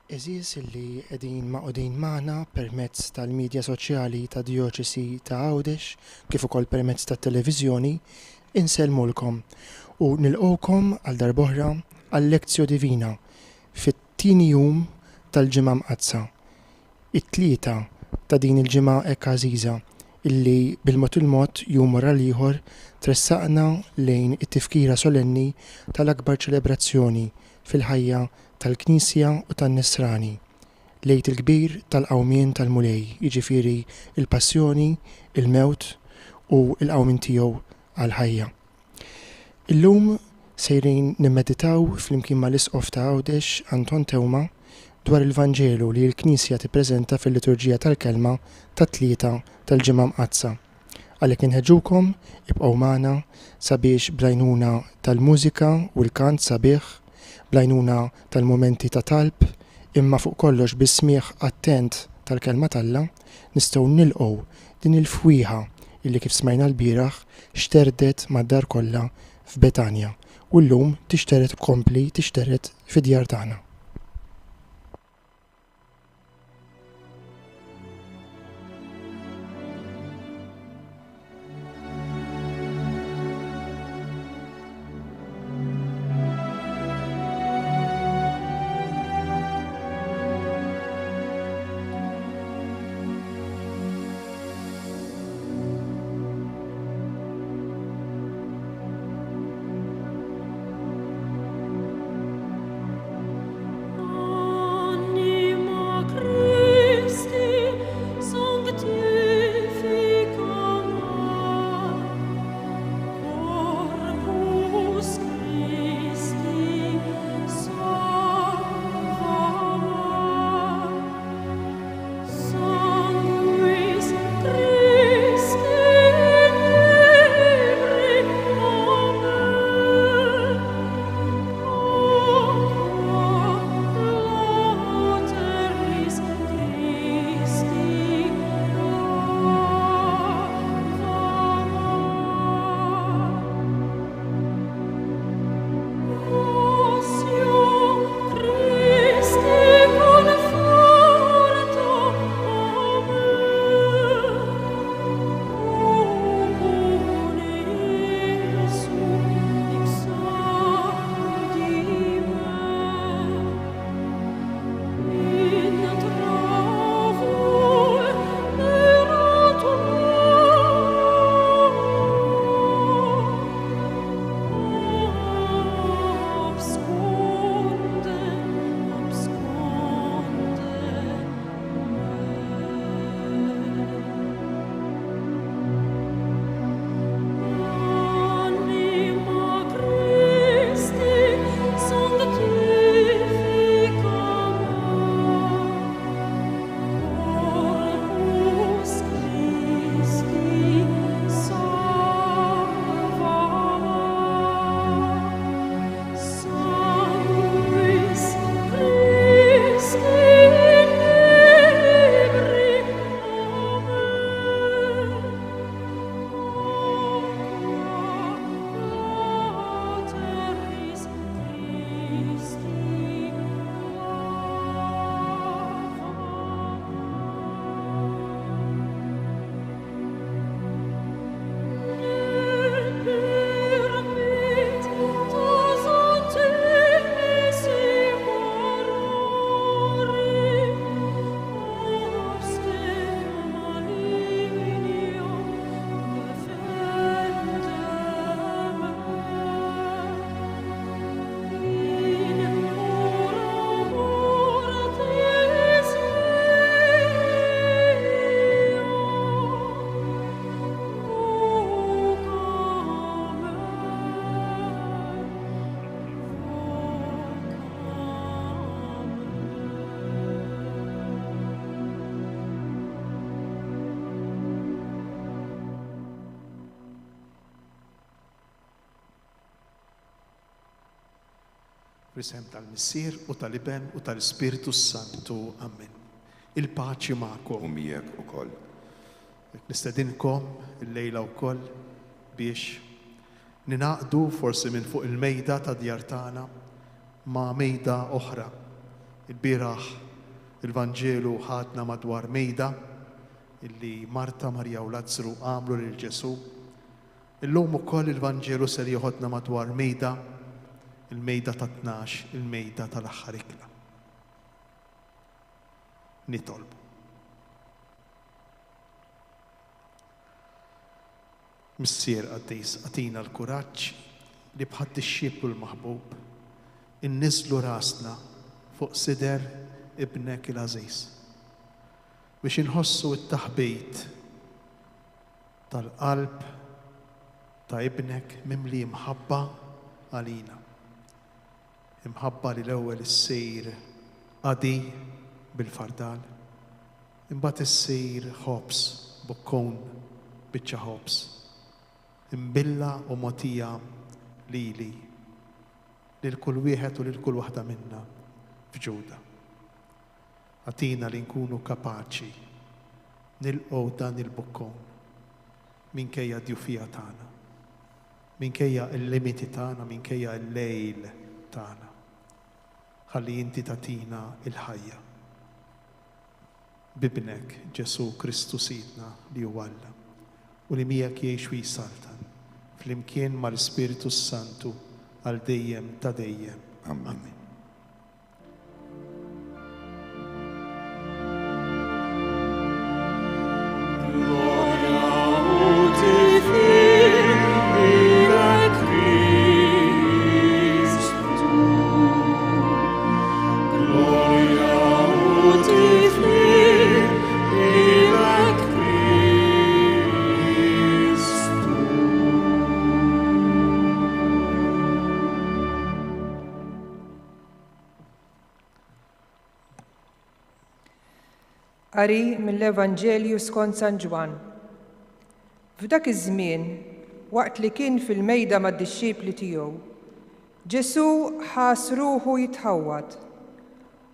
Eżis illi qegħdin maqudin magħna permezz tal-midja soċjali ta' Dijoċesi ta' Għawdex kif ukoll permezz tat-televiżjoni insellmulkom u nilqgħukom għal darb'oħra għal Lectio Divina fit-tieni jum tal-Ġimgħa Mqaddsa. It-Tlieta ta' din il-ġimgħa hekk għażiża illi bil-mod il-mod jum wara l-ieħor tressaqna lejn it-tifkira solenni tal-akbar ċelebrazzjoni fil-ħajja tal-Knisja u tan-Nisrani, lejt il-kbir tal-qawmien tal-Mulej, jiġifieri il-passjoni, il-mewt u l-qawmien tiegħu għall-ħajja. Illum sejrin nimmeditaw flimkien mal-Isqof ta' Għawdex Anton Teuma dwar il-Vanġelu li l-Knisja tippreżenta fil-liturġija tal-kelma tat-Tlieta tal-Ġimgħa Mqaddsa. Għalhekk inħeġġukom ibqgħu magħna sabiex bl-għajnuna tal-mużika u l-kant sabiħ, bl-għajnuna tal-momenti ta' talb, imma fuq kollox bis-smigħ attent tal-kelma t'Alla nistgħu nilqgħu din il-fwieħa illi kif smajna l-bieraħ xterdet mad-dar kollha f'Betanja u llum tixteret tkompli tixteret fid-djar tagħna. F'isem tal-Missier u tal-Iben u tal-Ispiritu Santu. Amen. Il-paċi magħkom. U miegħek ukoll. Nistedinkom il-lejla wkoll biex ninaqdu forsi minn fuq il-mejda ta' djar tagħna ma' mejda oħra Il-bieraħ il-Vanġelu ħadna madwar mejda illi Marta, Marja u Lazzru għamlu lil Ġesu. Illum ukoll il-Vanġelu ser joħodna madwar mejda, il-mejda ta' 12, il-mejda tal-aħħar ikla. Nitolbu. Missier Qaddis, għatina l-kuraġġ li bħadd ix-xieblu l-maħbub inniżlu rasna fuq sider ibnek il-għażiż biex inħossu t-taħbit tal-qalb ta' ibnek mimli imħabba għalina. Imħabba li l-ewwel issir qadi bil-fardal, imbagħad issir ħobs, bokkon biċċa ħobs, imbilla u mogħtija lili lil kull wieħed u lil kull waħda minna f'Ġuda. Għatina li nkunu kapaċi nilqgħu dan il-bokkon minkejja d-djufija tagħna, minkejja l-limiti tagħna, minkejja l-lejl tagħna. Ħalli inti tagħtina il-ħajja bibnek Ġesu Kristu Sidna li huwa Alla u li miegħek jgħix u jsaltan flimkien mal-Ispiritu Santu għal dejjem ta' dejjem. Amen. Qari mill-Evanġelju skont San Ġwan. F'dak iż-żmien, waqt li kien fil-mejda mad-dixxiepli tiegħu, Ġesu ħass ruħu jitħawwad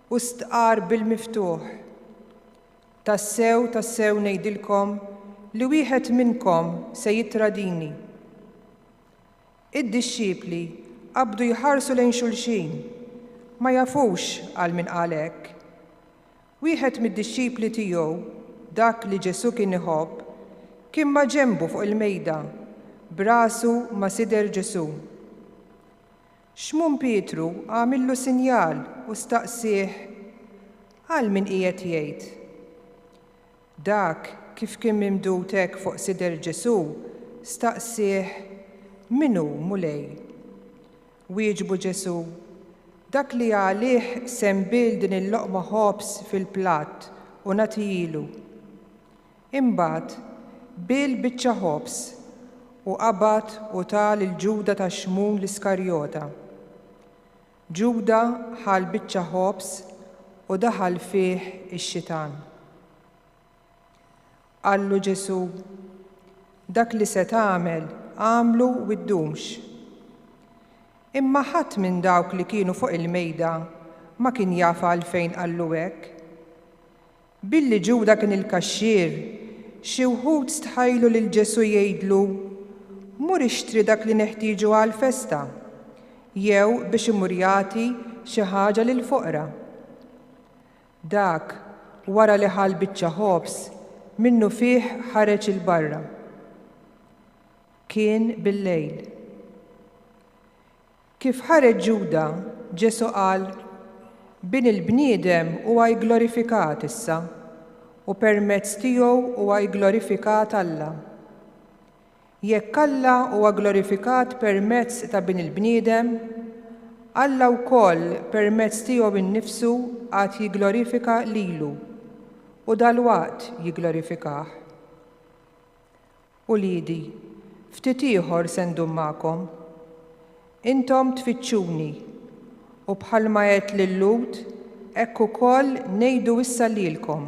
u stqar bil-miftuħ. Tassew ngħidilkom li wieħed minnkom se jitradini. Id-dixxiepli qabdu jħarsu lejn xulxin, ma jafux għal min qal hekk. Wieħed mid-dixxiepli tiegħu, dak li Ġesu kien iħobb, kien ma' ġenbu fuq il-mejda, brasu ma' sider Ġesu. Xmun Pietru għamillu sinjal u staqsih għal min qiegħed jgħid. Dak kif kien mimdut hekk fuq sider Ġesu, staqsih minu mulej. Wieġbu Ġesu, dak li għalih sembil din il-loqma ħobs fil-platt u nagħtilu. Imbagħad bil biċċa ħobs u qabad u tal il-Ġuda tax-Xmum l-Iskarjota. Ġuda ħal biċċa ħobs u daħal fih ix-Xitan. Qallu Ġesu, dak li se tagħmel għamlu u ddumx. Imma ħadd minn dawk li kienu fuq il-mejda ma kien jaf għalfejn qallu hekk. Billi Ġuda kien il-kaxxier, xi wħud stħajlu lil Ġesu jgħidlu mur ixtri dak li neħtieġu għall-festa, jew biex imur jagħti xi ħaġa lill-foqra. Dak wara li ħal biċċa ħobs minnu fih ħareġ il-barra. Kien bil-lejl. Kif ħareġ Ġuda, Ġesu qal, bin il-bniedem huwa jglorifikat issa u permezz tiegħu huwa jglorifikat Alla. Jekk Alla huwa glorifikat permezz ta' bin il-bniedem, Alla wkoll permezz tiegħu innifsu għad jigglorifika lilu u dalwaqt jigglorifikah. U liedi, ftit ieħor se ndum magħkom. Intom tfittxuni u bħalma qed lil-Lut hekk ukoll ngħidu issa lilkom.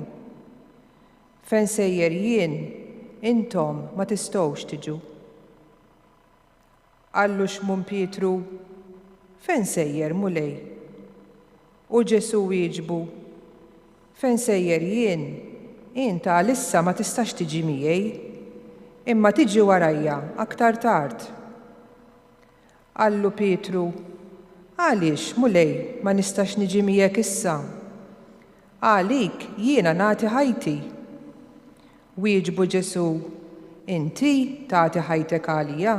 Fejn sejjer jien, intom ma tistgħux tiġu. Qallu Xmun Pietru, fejn sejjer mulej? U Ġesu wieġbu, fejn sejjer jien, inti għalissa ma tistax tiġi miegħi, imma tiġi warajja aktar tard. Qallu Pietru, għaliex mulej ma nistax niġi miegħek issa? Għalik jiena nagħti ħajti. Wieġbu Ġesu, inti tagħti ħajtek għalija.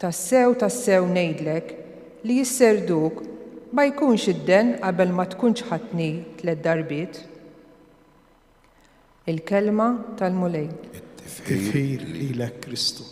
Tassew ngħidlek li jisserduk ma jkunx idden qabel ma tkunx ħadtni 3 darbiet. Il-kelma tal-mulej. Tifħir lilek Kristu.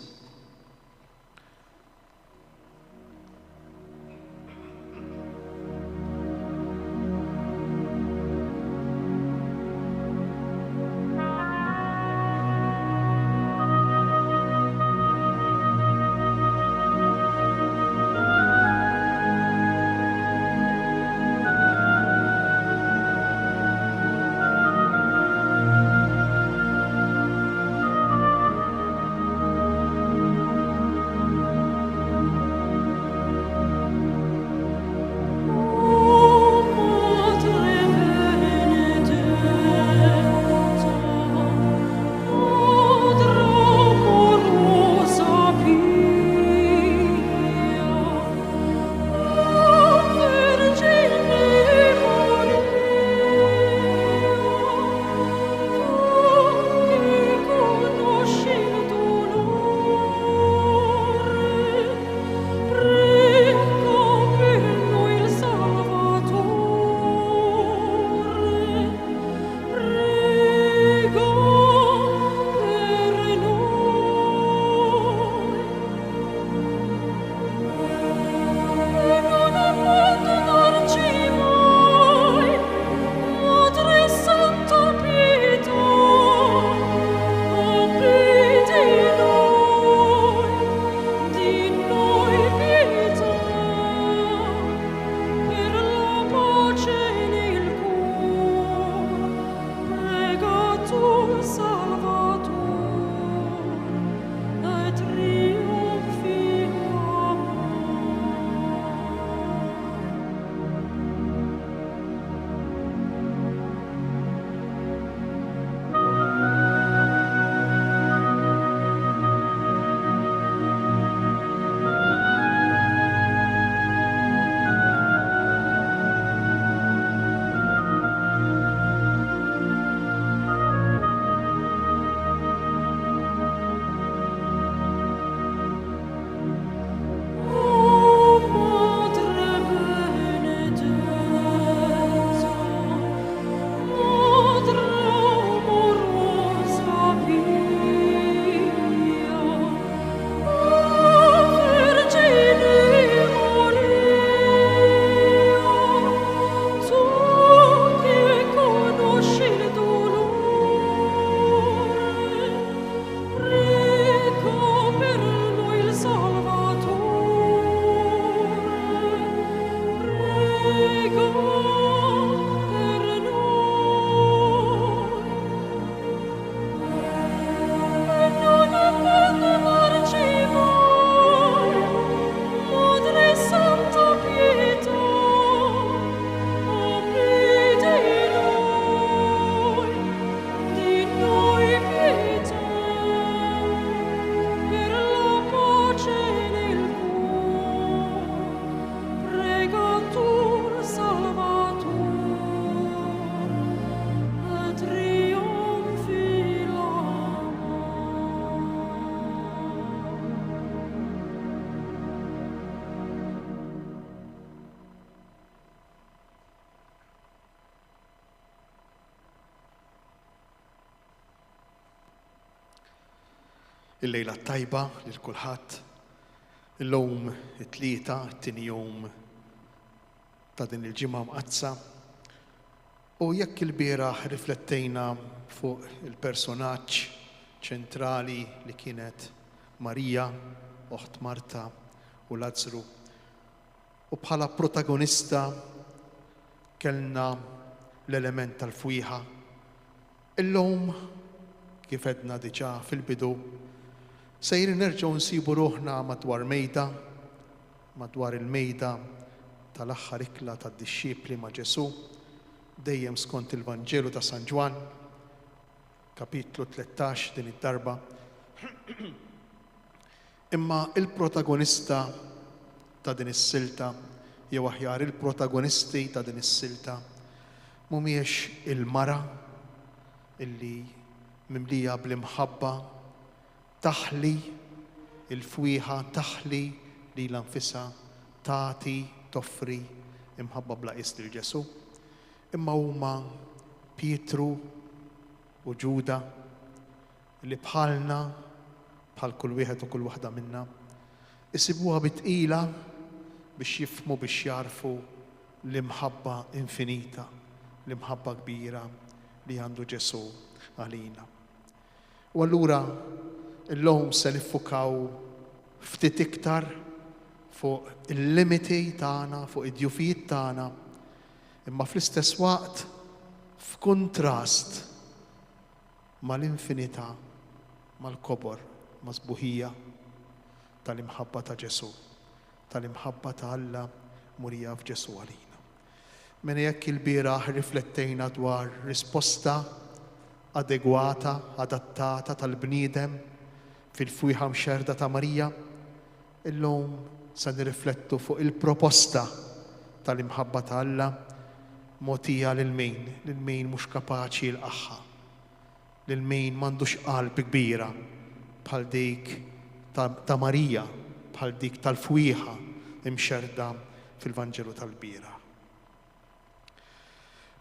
Il-lejla tajba lil kulħadd. Illum it-Tlieta, it-tieni jum ta' din il-ġimgħa Mqaddsa. U jekk il-bieraħ riflettejna fuq il-personaġġ ċentrali li kienet Marija, oħt Marta u Lażru. U bħala protagonista kellna l-element tal-fwieħa. Illum kif edna diġà fil-bidu sejri nerġgħu nsibu ruħna madwar mejda, madwar il-mejda tal-aħħar ikla tad-dixxiepli ma' Ġesu, dejjem skont il-Vanġelu ta' San Ġwan, kapitlu 13 din id-darba. Imma il-protagonista ta' din is-silta, jew aħjar il-protagonisti ta' din is-silta, mhumiex il-mara illi mimlija bl-imħabba taħli il-fwieħa taħli li l-anfisa tagħti toffri imħabba bla qis lil Ġesu, imma huma Pietru u Ġuda li bħalna bħal kull wieħed u kull waħda minna isibuha bitqila biex jifhmu biex jarfu l-imħabba infinita, l-imħabba kbira li għandu Ġesu għalina. U allura illum se niffukaw ftit iktar fuq il-limiti tagħna, fuq id-djufijiet tagħna, imma fl-istess waqt f'kuntrast mal-infinità, mal-kobor, mas-sbuħija tal-imħabba ta' Ġesu, tal-imħabba ta' Alla murija f'Ġesu għalina. Minn jekk il-bieraħ riflettejna dwar risposta adegwata, adattata tal-bniedem fil-fwieħa mxerda ta' Marija, illum se nirriflettu fuq il-proposta tal-imħabba ta' Alla mogħtija lil min mhux kapaċi jilqaħħa, lil min m'għandux qalb kbira bħal dik ta' Marija, bħal dik tal-fwieħa imxerda fil-Vanġelu tal-Bieraħ.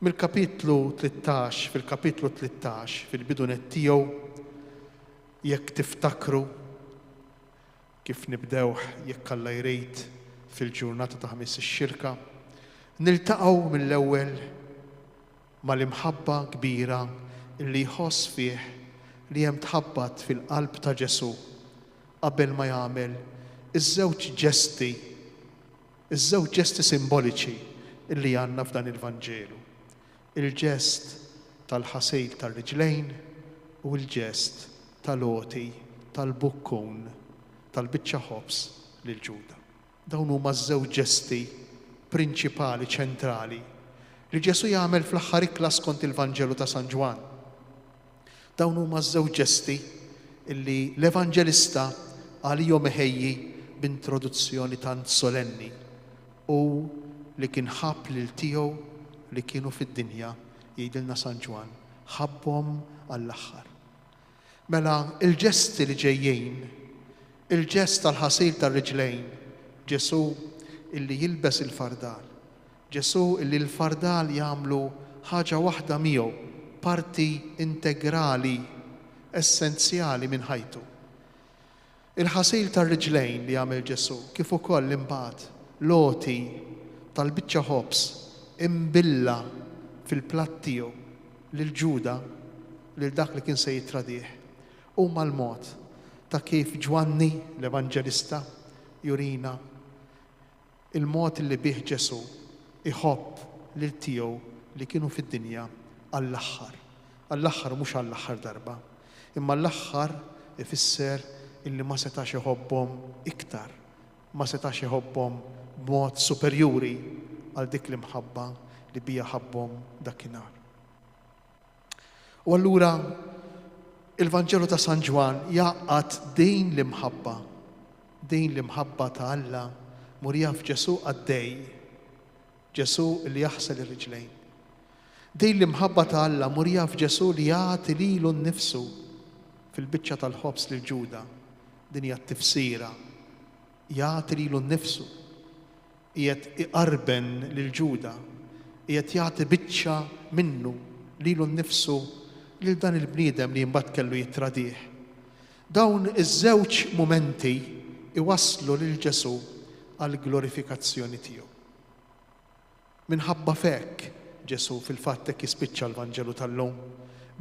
Fil-kapitlu 13, fil-bidunet tiegħu, jekk tiftakru kif nibdew jekk Alla jrid fil-ġurnata ta' ħamis ix-xirka, niltaqgħu mill-ewwel mal-imħabba kbira li jħoss fih li hemm tħabbat fil-qalb ta' Ġesu qabel ma jagħmel iż-żewġ ġesti simboliċi li għandna f'dan il-Vanġelu. Il-ġest tal-ħasejl tar-riġlejn u l-ġest tal-għoti tal-bukkun tal-biċċa ħobs lil Ġuda. Dawn huma ż-żewġ ġesti prinċipali ċentrali li Ġesu jagħmel fl-aħħar ikla skont il-Vanġelu ta' San Ġwan. Dawn huma ż-żewġ ġesti illi l-Evanġelista għalihom iħejji b'introduzzjoni tant solenni u li kien ħabb lil tiegħu li kienu fid-dinja jgħidilna San Ġwan ħabbhom għall-aħħar. Mela il-ġesti li ġejjin, il-ġest tal-ħasil tar-riġlejn, Ġesu illi jilbes il-fardal, Ġesu illi l-fardal jagħmlu ħaġa waħda miegħu, parti integrali, essenzjali minn ħajtu. Il-ħasil tar-riġlejn li jagħmel Ġesu kif ukoll imbagħad loti tal-biċċa ħobs imbilla fil-platt tiegħu lil Ġuda lil dak li kien se jitradih huma l-mod ta' kif Ġwanni l-Evanġelista jurina il-mod li bih Ġesu iħobb lil tiegħu li kienu fid-dinja għall-aħħar. Għall-aħħar mhux għall-aħħar darba, imma l-aħħar ifisser illi ma setax iħobbhom iktar, ma setax iħobbhom b'mod superjuri għal dik l-imħabba li bija ħabbhom dakinhar. U allura il-Vanġelu ta' San Ġwan jaqgħad din l-imħabba ta' Alla murija f'Ġesu għaddej, Ġesu li jaħsel ir-riġlejn. Din l-imħabba ta' Alla murija f'Ġesu li jagħti lilu nnifsu fil-biċċa tal-ħobs lil Ġuda. Din hija t-tifsira. Jagħti lilu nnifsu. Qiegħed iqarben lil Ġuda. Qiegħed jagħti biċċa minnu lilu nnifsu lil dan il-bniedem li mbagħad kellu jittradih. Dawn iż-żewġ mumenti iwasslu lil Ġesu għal glorifikazzjoni tiegħu. Minħabba fek Ġesu fil-fatt hekk jispiċċa l-Vanġelu tal-lum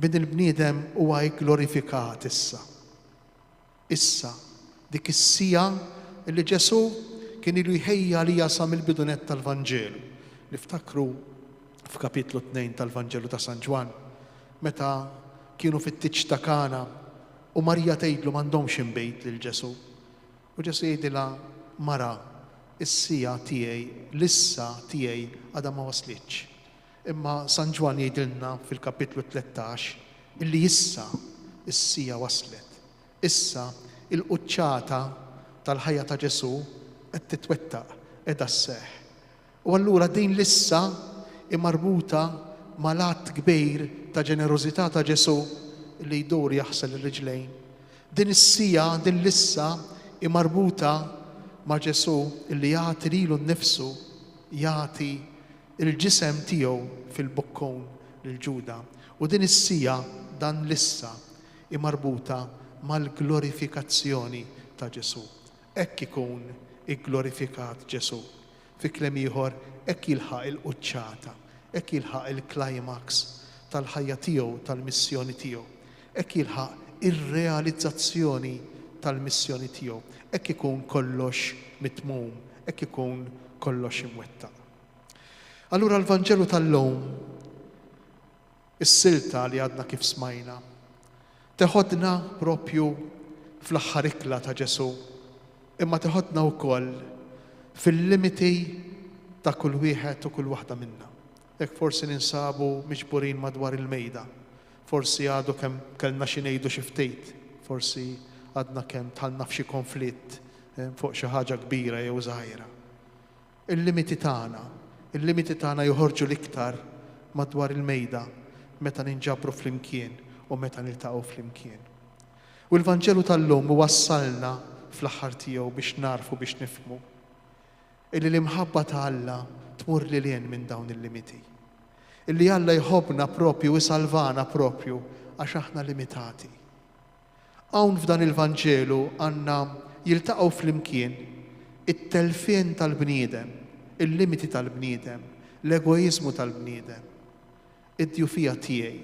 bin il-bniedem huwa glorifikat issa. Issa dik is-sija li Ġesu kien ilu jħejja li sa mill-bidunet tal-Vanġelu. Niftakru f'kapitlu 2 tal-Vanġelu ta' San Ġwan meta kienu fit-tiċ ta' Kana u Marija tgħidlu m'għandhomx inbejt lil Ġesu. U Ġesu jgħidilha mara is-sija tiegħi, l-issa tiegħi għadha ma waslitx. Imma San Ġwan jgħidilna fil-kapitlu 13 illi issa is-sija waslet. Issa il-quċċata tal-ħajja ta' Ġesu qed titwettaq qiegħda sseħħ. U allura din l-issa marbuta mal-att kbir ta' ġenerożità ta' Ġesu li jdur jaħsel ir-riġlejn. Din is-sija, din l-issa marbuta ma' Ġesu li jagħti lilu nnifsu, jagħti il-ġisem tiegħu fil-bokkon lil Ġuda. U din is-sija dan l-issa marbuta mal-glorifikazzjoni ta' Ġesu. Hekk ikun igglorifikat Ġesu. Fi kliem ieħor hekk jilħaq il-quċċata, hekk jilħaq il-climax tal-ħajja tiegħu, tal-missjoni tiegħu. Hekk jilħaq ir-realizzazzjoni tal-missjoni tiegħu. Hekk ikun kollox mitmum, hekk ikun kollox imwettaq. Allura l-Vanġelu tal-lum, is-silta li għadna kif smajna, teħodna propju fl-aħħar ikla ta' Ġesu, imma teħodna wkoll fil-limiti ta' kull wieħed u kull waħda minna. Hekk forsi ninsabu miġburin madwar il-mejda, forsi għadu kemm kellna xi ngħidu xi ftit, forsi għadna kemm tħallna f'xi konflitt fuq xi ħaġa kbira jew żgħira. Il-limiti tagħna joħorġu l-iktar madwar il-mejda meta ninġabru flimkien u meta niltaqgħu flimkien. U l-Vanġelu tal-lum wassalna fl-aħħar tiegħu biex narfu biex nifhmu illi l-imħabba ta' Alla tmur lilien minn dawn il-limiti. Illi Alla jħobbna propju u salvana propju għax aħna limitati. Hawn f'dan il-Vanġelu għandna jiltaqgħu flimkien it-telfien tal-bniedem, il-limiti tal-bniedem, l-egoizmu tal-bniedem, id-djufija tiegħi,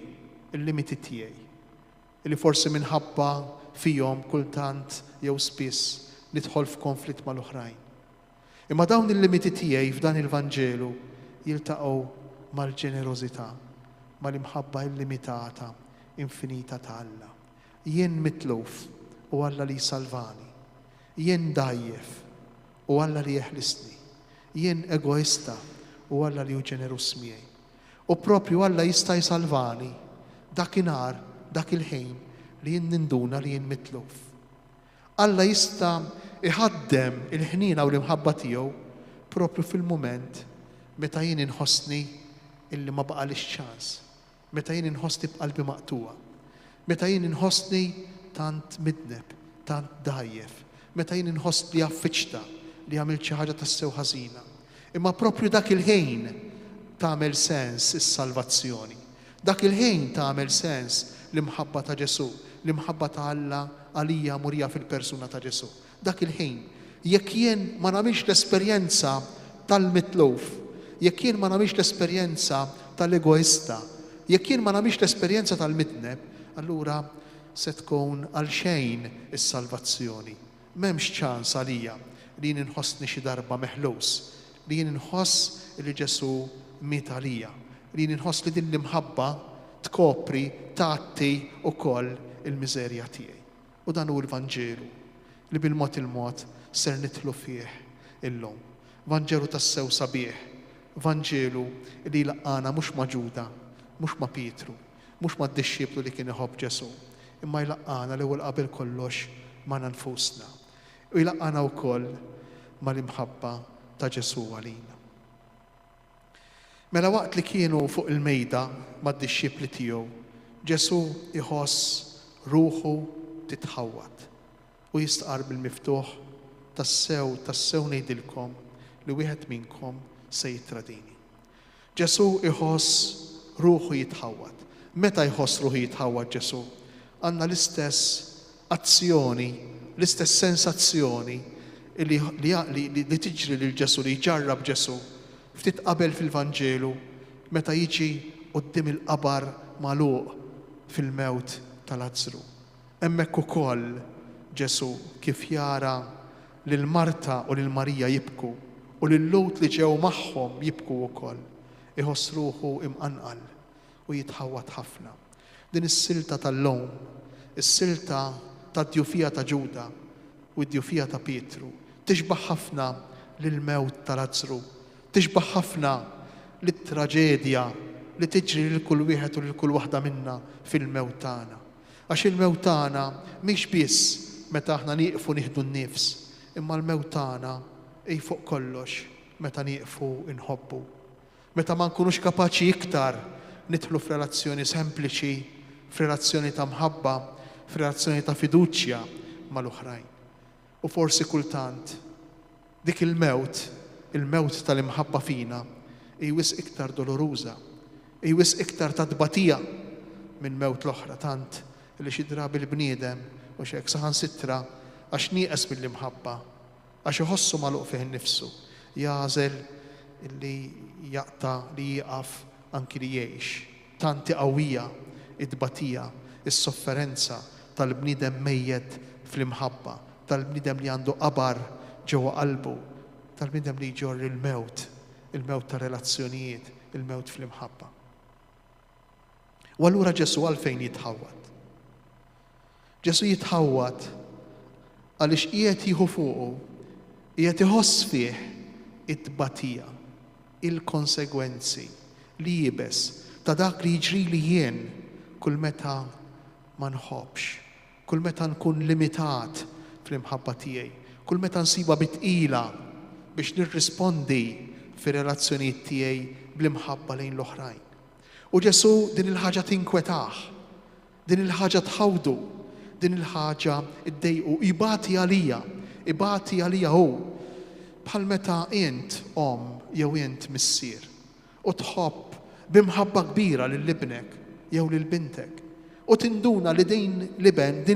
il-limiti tiegħi, li forsi minħabba fihom kultant jew spiss nidħol f'konflitt mal-oħrajn. Imma dawn il-limiti tiegħi f'dan il-Vanġelu jiltaqgħu mal-ġenerożità, mal-imħabba illimitata, infinita ta' Alla. Jien mitluf u Alla li jsalvani, jien dajjef u Alla li jeħlisni, jien egoista u Alla li hu ġenerus miegħi. U propju Alla jista' jsalvani dakinhar, dak il-ħin li jien ninduna li jien mitluf. Alla jista' iħaddem il-ħnina u l-imħabba tiegħu propju fil-mument meta jien inħossni illi ma baqalix ċans, meta jien inħossni b'qalbi maqtuwa, meta jien inħossni tant midneb, tant dajjef, meta jien inħoss li affiċta li għamil xi ħaġa tassew ħażina. Imma propju dak il-ħin tagħmel sens is-salvazzjoni. Dak il-ħin tagħmel sens l-imħabba ta' Ġesu, l-imħabba ta' Alla għalija murija fil-persuna ta' Ġesu. Dak il-ħin, jekk jien ma nagħmilx l-esperjenza tal-mitluf, jekk jien ma nagħmilx l-esperjenza tal-egoista, jekk jien ma nagħmilx l-esperjenza tal-mitneb, allura se tkun għal xejn is-salvazzjoni. M'hemmx ċans għalija li jien inħossni xi darba meħlus, li jien inħoss li Ġesu miet għalija, li jien inħoss li din l-imħabba tkopri tagħti wkoll il-miżerja tiegħi. U dan hu l-Vanġelu li bil-mod il-mod ser nidħlu fih illum. Vanġelu tas-sew sabiħ, Vanġelu li laqana mhux ma' Ġuda, mhux ma' Pietru, mhux ma' d-dixxieplu li kien iħobb Ġesu, imma jlaqqana l-ewwel qabel kollox ma' nfusna. U jlaqqana wkoll mal-imħabba ta' Ġesu għalina. Mela waqt li kienu fuq il-mejda mad-dixxiepli tiegħu, Ġesu iħoss ruħu titħawwad u jistqar bil-miftuħ tassew ngħidilkom li wieħed minnkom se jitradini. Ġesu iħoss ruħu jitħawwad. Meta jħoss ruħu jitħawwad Ġesu? Għandna l-istess azzjoni, l-istess sensazzjoni li tiġri lil Ġesu, li jġarrab Ġesu ftit qabel fil-Vanġelu meta jiġi quddiem il-qabar magħluq fil-mewt tal-Lażru. Hemmhekk ukoll Ġesu kif jara lil Marta u lil Marija jibku u lil Lut li ġew magħhom jibku wkoll, iħoss ruħu imqanqal u jitħawwad ħafna. Din is-silta tal-lowm, is-silta tad-djufija ta' Ġuda u d-djufija ta' Pietru tixbaħ ħafna lill-mewt tal-Lażru, tixbaħ ħafna lit-traġedja li tiġri lil kull wieħed u lil kull waħda minna fil-mewt tagħna. Għax il-mewt tagħna mhix biss meta aħna nieqfu nieħdu n-nifs, imma l-mewt tagħna fuq kollox meta nieqfu inħobbu. Meta ma nkunux kapaċi iktar nidħlu f'relazzjoni sempliċi, f'relazzjoni ta' mħabba, f'relazzjoni ta' fiduċja mal-oħrajn. U forsi kultant dik il-mewt tal-imħabba fina wis iktar doloruża, wis iktar ta' tbatija minn mewt l-oħra tant li xi drabi l-bniedem u x'hekk saħansitra għax nieqes mill-imħabba, għax iħossu magħluq fih innifsu, jażel li jaqta' li jieqaf anki li jgħix. Tanti qawwija id-tbatija, is-sofferenza tal-bniedem mejjed fl-imħabba, tal-bniedem li għandu qabar ġewwa qalbu, tal-bniedem li jġorr il-mewt ta' relazzjonijiet, il-mewt fl-imħabba. U allura Ġesu għalfejn jitħawwad? Ġesu jitħawwad għaliex qiegħed jieħu fuqu, qiegħed iħoss fih it-tbatija, il-konsegwenzi li jibes ta' dak li jiġri li jien kull meta ma nħobbx, kull meta nkun limitat fl-imħabba tiegħi, kull meta nsiba bitqila biex nirrispondi fir-relazzjonijiet tiegħi bl-imħabba lejn l-oħrajn. U Ġesu din il-ħaġa tinkwetaħ, din il-ħaġa tħawdu, din il-ħaġa iddejqu, ibati għalija hu. Bħal meta int jew int missier u tħobb b'imħabba kbira lil-ibnek jew lil-bintek u tinduna li din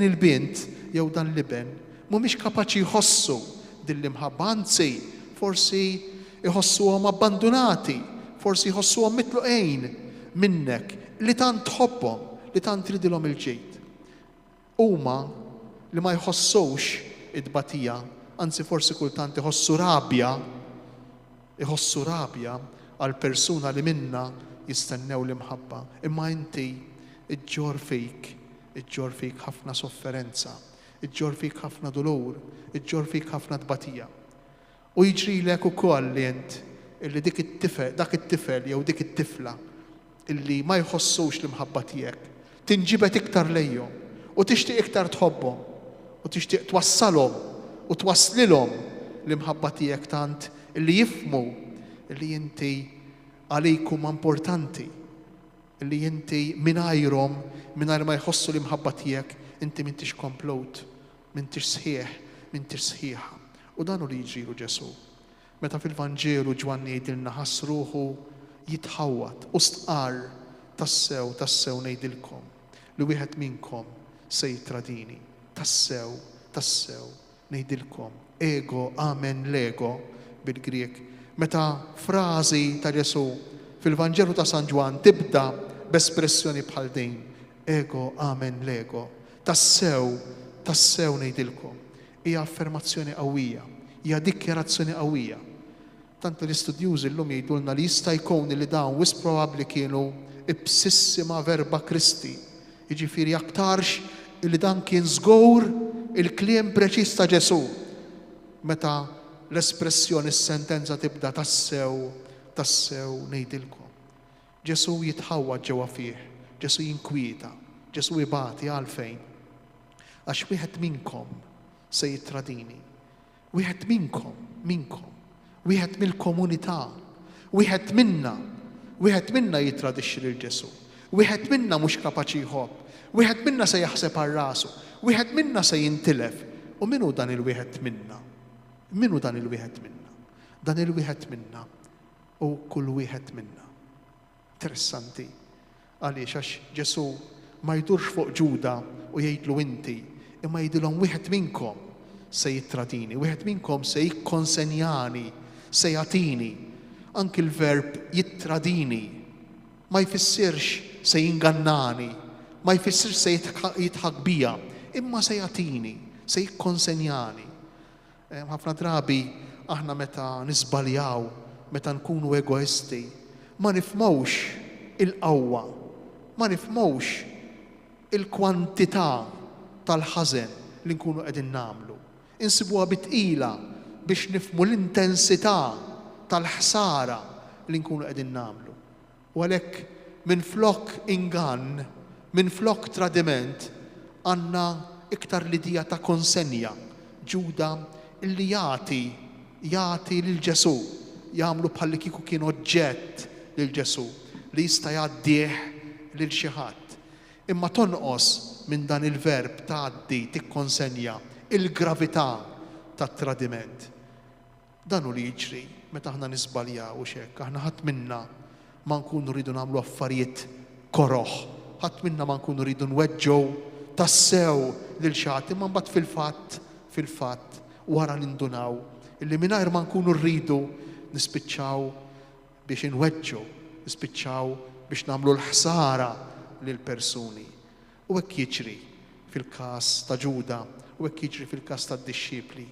il-bint jew dan l-iben mhumiex kapaċi jħossu din l-imħabba, anzi forsi jħossuhom abbandunati, forsi jħossuhom mitluqejn minnek li tant tħobbhom, li tant tridilhom il-ġejt. Huma li ma jħossux id-tbatija, anzi forsi kultant iħossu rabja għal persuna li minna jistennew l-imħabba. Imma inti iġġor fik ħafna sofferenza, iġġor fik ħafna dolur, iġġor fik ħafna tbatija. U jiġrilek ukoll li int illi dak it-tifel jew dik it-tifla illi ma jħossux l-imħabba tiegħek, tinġibet iktar lejhom u tixtieq iktar tħobbhom u tixtieq twassalhom u twaslilhom l-imħabba tiegħek tant illi jifhmu illi inti għalikum importanti, illi inti mingħajr ma jħossu l-imħabba tiegħek inti m'intix komplot, m'intix sħiħ, m'intix sħiħa. U dan hu li jiġrilu Ġesu. Meta fil-Vanġelu Ġwanni jgħidilna ħass ruħu jitħawwad u stqar tassew ngħidilkom li wieħed minnkom se jitradini. Tassew ngħidilkom. Ego, amen lego bil-Griek. Meta frażi ta' Ġesu fil-Vanġelu ta' San Ġwan tibda b'espressjoni bħal din. Ego, amen lego. Tassew ngħidilkom. Hija affermazzjoni qawwija, hija dikjarazzjoni qawwija. Tant l-istudjużi llum jgħidulna li jista' jkun li dawn wis probabbli kienu ibsissima verba Kristi. Jiġifieri aktarx li dan kien żgur il-kliem preċiż ta' Ġesu. Meta l-espressjoni s-sentenza tibda tassew ngħidilkom. Ġesu jitħawwad ġewwa fih, Ġesu jinkwieta, Ġesu jibati għalfejn. Għax wieħed minnkom se jitradini. Wieħed minnkom, wieħed mill-komunità, wieħed minna jitradixxi lil Ġesu. Wieħed minna mhux kapaċi jħobb, wieħed minna se jaħseb għal rasu, wieħed minna se jintilef. U minnu dan il-wieħed minna? Minnu dan il-wieħed minna? Dan il-wieħed minna u kull wieħed minna. Interessanti. Għaliex għax Ġesu ma jdurx fuq Ġuda u jgħidlu inti, imma jgħidilhom wieħed minnkom se jittradini, wieħed minnkom se jikkonsenjani, se jagħtini. Anki l-verb jittradini ma jfissirx se jingannani, ma jfissirx se jitħaq bija, imma se jagħtini, se jikkonsenjani. Ħafna drabi aħna meta nisbaljaw, meta nkunu egoisti, ma nifhmux il-qawwa, ma nifhmux il-kwantità tal-ħażen li nkunu qegħdin nagħmlu. Insibuha bitqila biex nifhmu l-intensità tal-ħsara li nkunu qegħdin nagħmlu. U għalhekk minflok ingann, minflok tradiment, għandna iktar l-idea ta' konsenja. Ġuda illi jagħti lil Ġesu, jagħmlu bħalli kieku kien oġġett lil Ġesu. li jista' jgħaddih lil xi ħadd. Imma tonqos minn dan il-verb tgħaddi tikkonsenja il-gravità tat-tradiment. Dan hu li jiġri meta aħna nisbaljaw u xekk, aħna ħadd minna ma nkunu rridu nagħmlu affarijiet koroħ, ħadd minna ma nkunu rridu nweġġgħu tassew lil xi ħadd, imma mbagħad fil-fatt wara nindunaw illi mingħajr ma nkunu rridu nispiċċaw biex inweġġgħu, nispiċċaw biex nagħmlu l-ħsara lil persuni. U hekk jiġri fil-każ ta' Ġuda, u hekk jiġri fil-każ tad-dixxipli,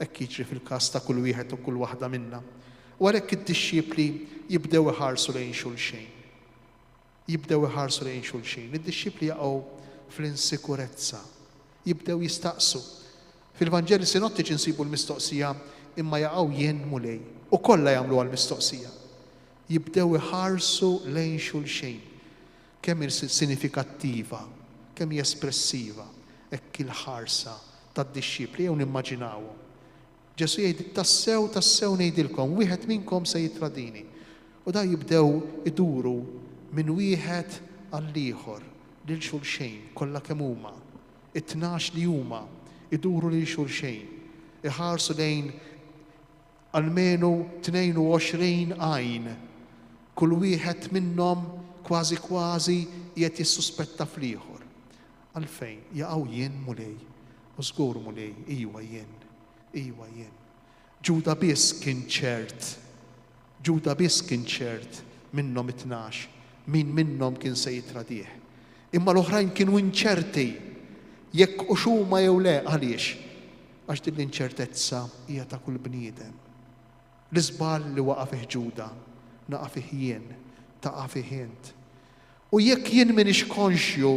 hekk jiġri fil-każ ta' kull wieħed u kull waħda minna. U għalhekk id-dixxipli jibdew iħarsu lejn xulxejn. Jibdew iħarsu lejn xulxejn. Id-dixxipli jaqgħu fl-insikurezza. Jibdew jistaqsu. Fil-Vanġeli sinottiċi nsibu l-mistoqsija imma jaqgħu jenmu lejn. U kollha jagħmlu għall-mistoqsija. Jibdew iħarsu lejn xulxejn. Kemm hi sinifikattiva, kemm hi espressiva, hekk il-ħarsa tad-dixxipli jew nimmaġinawhom. Ġesu jgħid tassew ngħidilkom, wieħed minnkom se jitradini. U da jibdew iduru minn wieħed għal ieħor lil xulxejn kollha kemm huma. It-tnax li huma iduru lil xulxejn. Iħarsu lejn almenu 22 għajn. Kull wieħed minnhom kważi qiegħed jissuspetta fl-ieħor. Għalfejn jaqgħu jien mulej, u żgur mulej, iwa jien. Ġuda biss kien ċert minnhom 12, min minnhom kien se jitradih. Imma l-oħrajn kienu inċerti jekk u xuma jew le għaliex. Għax din l-inċertezza hija ta' kull bniedem. L-iżbal li waqa' fih Ġuda, naqa' fih jien, taqa' fih int. U jekk jien m'iniex konxju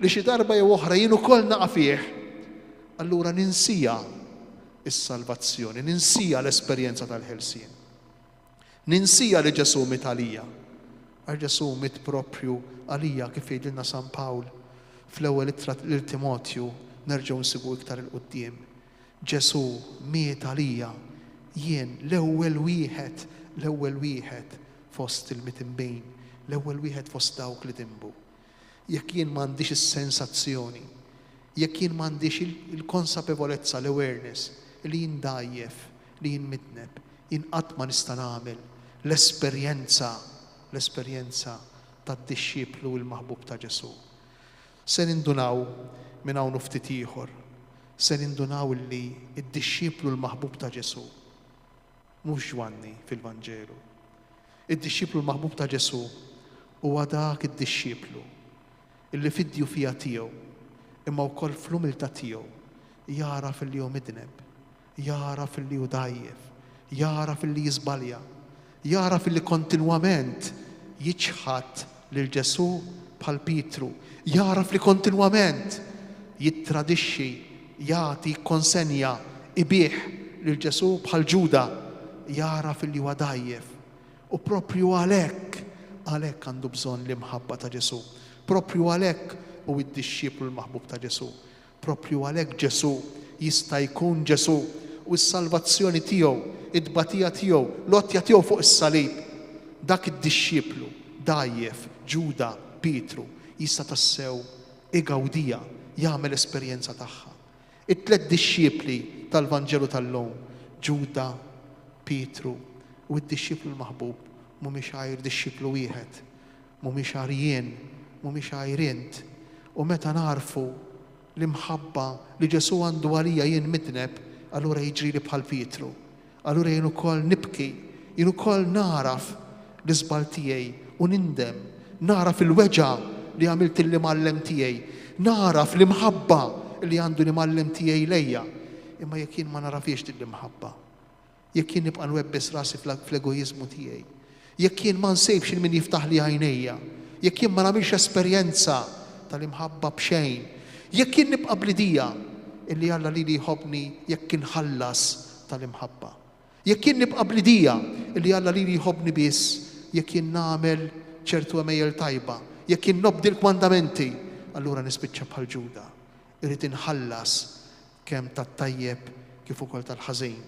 li xi darba jew oħra jien ukoll naqa' fih, allura ninsija is-salvazzjoni, ninsija l-esperjenza tal-ħelsien. Ninsija li Ġesu mit għalija. Għal Ġesu mit propju għalija kif jgħidilna San Pawl fl-ewwel ittra lil Timotju, nerġgħu nsibu iktar il-qudiem. Ġesu miet għalija, jien l-ewwel wieħed fost il-mitimbejn, l-ewwel wieħed fost dawk li timbu. Jekk jien m'għandix is-sensazzjoni, jekk jien m'għandix il-konsapevolezza, l-awareness, li jien dajjef, li jien mitneb, jien qatt ma nista' nagħmel l-esperjenza tad-dixxiplu il-maħbub ta' Ġesu. Se nindunaw minn hawn ftit ieħor, se nindunaw li d-dixxiplu l-maħbub ta' Ġesu mhux Ġwanni fil-Vanġelu. Id-dixxiplu l-maħbub ta' Ġesu huwa dak id-dixxiplu illi fid-djufija tiegħu imma wkoll fl-umiltà tiegħu jaraf illi hu midneb, jaraf illi hu dajjef, jaraf illi jiżbalja, jaraf illi kontinwament jiġħad lil Ġesu bħal Pietru, jaraf li kontinwament jittradixxi, jagħti konsenja, ibih lil Ġesu bħal Ġuda, jaraf illi huwa dajjef. U propju għalhekk għandu bżonn l-imħabba ta' Ġesu. Propju għalhekk u id-dixxiplu l-maħbub ta' Ġesu. Propju għalhekk Ġesu jista' jkun Ġesu u s-salvazzjoni tiegħu, id-batija tiegħu, l-ottja tiegħu fuq is-salib. Dak id-dixxiplu, dajjef, Ġuda, Pietru, jista' tassew igawdija, jagħmel esperjenza tagħha. It-tliet dixxipli tal-Vanġelu tal-lum, Ġuda, Pietru u d-dixxiplu l-maħbub mhumiex għajr dixxiplu wieħed, mhumiex għajr jien, mhumiex għajr int. U meta narfu l-imħabba li Ġesu għandu għalija jien mitneb, allura jiġrili bħal Pietru. Allura jien ukoll nibki, jien ukoll naraf l-iżbal tiegħi u nindem, naraf il-weġa li għamilt l-imgħallem tiegħi, naraf l-imħabba li għandu l-imgħallem tiegħi lejja. Imma jekk jien ma narafiex din l-imħabba, jekk jien nibqa' nwebbes rasi fl-egoizmu tiegħi, jekk jien ma nsejbx il min jiftaħ li għajnejja, jekk jien ma nagħmilx esperjenza tal-imħabba b'xejn, jekk jien nibqa' blidija illi Alla li jħobbni jekk inħallas tal-imħabba, jekk jien nibqa' blidija illi Alla li jħobbni biss jekk jien nagħmel ċertu għamejjel tajba, jekk jien nobdi l-kwandamenti, allura nispiċċa bħal Ġuda. Irrid inħallas kemm tat-tajjeb kif ukoll tal-ħażin.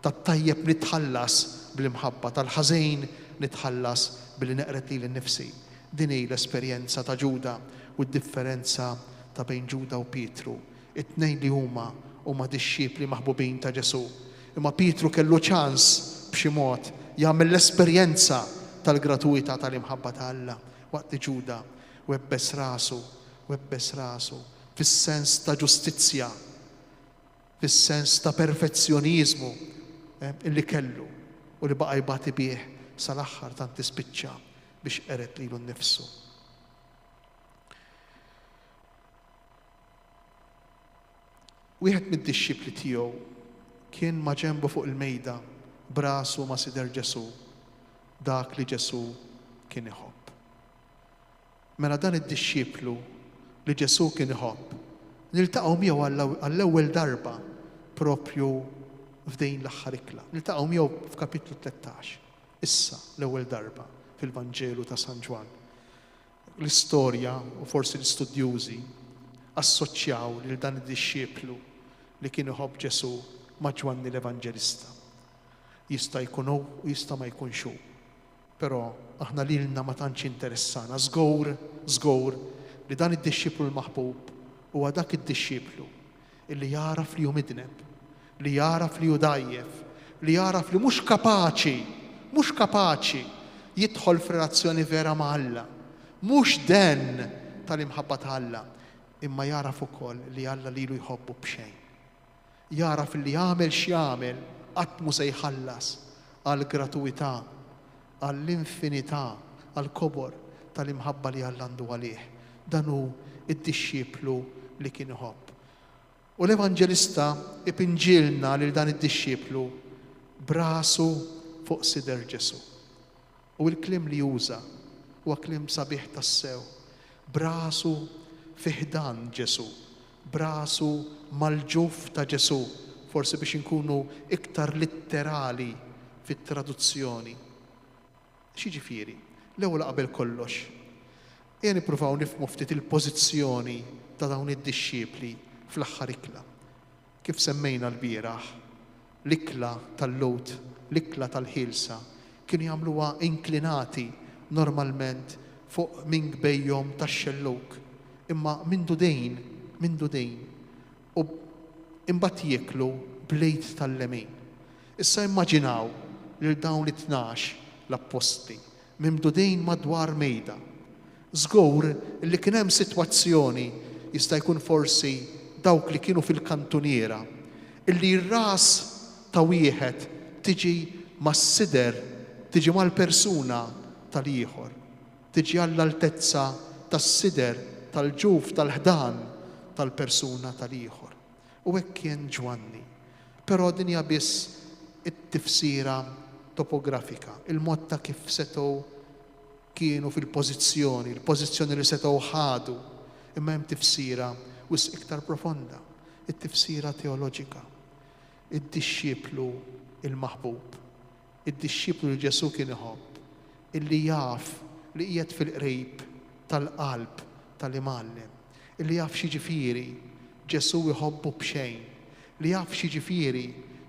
Tat-tajjeb nitħallas bl-imħabba, tal-ħażin nitħallas billi neqret li l-nifsi. Din hi l-esperjenza ta' Ġuda u d-differenza ta' bejn Ġuda u Pietru. It-tnejn li huma dixxipli maħbubin ta' Ġesu. Imma Pietru kellu ċans b'xi mod jagħmel l-esperjenza tal-gratuità tal-imħabba ta' Alla, waqt li Ġuda webbes rasu fis-sens ta' ġustizzja, fis-sens ta' perfezzjonizmu illi kellu u li baqa' jbati bih sal-aħħar tant tispiċċa biex qeret lilu nnifsu. Wieħed mid-dixxipli tiegħu kien ma' ġenbu fuq il-mejda b'rasu ma' sider Ġesu, dak li Ġesu kien iħobb. Mela dan id-dixxiplu li Ġesu kien iħobb, niltaqgħu miegħu għall-ewwel darba propju f'dejn l-aħħar ikla. Niltaqgħu miegħu f'kapitlu 13. Issa l-ewwel darba fil-Vanġelu ta' San Ġwan. L-istorja u forsi l-istudjużi assoċjaw lil dan id-dixxieplu li kien iħobb Ġesu ma' Ġwanni l-Evanġelista. Jista' jkun hu u jista' ma jkunx hu. Però aħna lilna ma tantx interessana żgur li dan id-dixxieplu l-maħbub huwa dak id-dixxieplu illi jaraf li hu midneb, li jaraf li hu dajjef, li jaraf li mhux kapaċi jidħol f'relazzjoni vera ma' Alla. Mhux den tal-imħabba ta' Alla, imma jaraf ukoll li Alla lilu jħobbu b'xejn. Jaraf li jagħmel x'jagħmel qatt mhu se jħallas għall gratuità, għall-infinità, għall-kobor tal-imħabba li Alla għandu għalih. Dan hu id-dixxieplu li kien iħobb. U l-Evanġelista ipinġilna lil dan id-dixxieplu brasu fuq sider Ġesu. U l-kliem li juża huwa kliem sabiħ tassew. Brasu fiħdan Ġesu, brasu mal-ġuf ta' Ġesu, forsi biex inkunu iktar litterali fit-traduzzjoni. X'jiġifieri? L-ewwel qabel kollox, ejja nippruvaw nifhmu ftit il-pożizzjoni ta' dawn id-dixxiepli fl-aħħar ikla. Kif semmejna l-bieraħ, l-ikla tal-Lowt, l-ikla tal-ħielsa, kienu jagħmluha inklinati normalment fuq minn gbejjhom tax-xelluk, imma mindu dejn u imbagħad jieklu blejt tal-lemin. Issa immaġinaw lil dawn l-12 l-apposti mimdudejn madwar mejda. Żgur li kien hemm sitwazzjoni jista' jkun forsi dawk li kienu fil-kantuniera illi r-ras ta' wieħed tiġi mas-sider, tiġi mal-persuna tal-ieħor, tiġi għall-altezza tas-sider, tal-ġuf, tal-ħdan tal-persuna tal-ieħor. U hekk kien Ġwanni. Però din hija biss it-tifsira topografika, il-mod ta' kif setgħu kienu fil-pożizzjoni, il-pożizzjoni li setgħu ħadu, imma hemm tifsira wisq iktar profonda, it-tifsira teoloġika. Id-dixxieplu il-maħbub, id-dixxieplu li Ġesu kien iħobb, illi jaf li qiegħed fil-qrib tal-qalb tal-imgħallem, illi jaf x'jiġifieri Ġesu jħobbu b'xejn, li jaf x'jiġifieri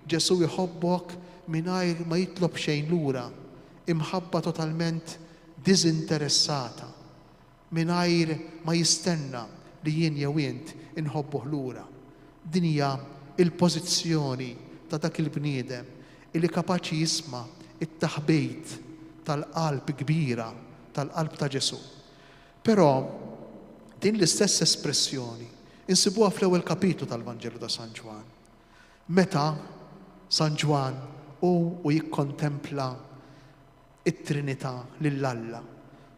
Ġesu jħobbok mingħajr ma jitlob xejn lura, imħabba totalment diżinteressata, mingħajr ma jistenna li jien jew int inħobbuh lura. Din hija il-pożizzjoni ta' dak il-bniedem illi kapaċi jisma' it-taħbejt tal-qalb kbira tal-qalb ta' Ġesu. Però din l-istess espressjoni insibuha fl-ewwel kapitlu tal-Vanġelu ta' San Ġwan. Meta San Ġwan u jikkontempla it-Trinità lill-Alla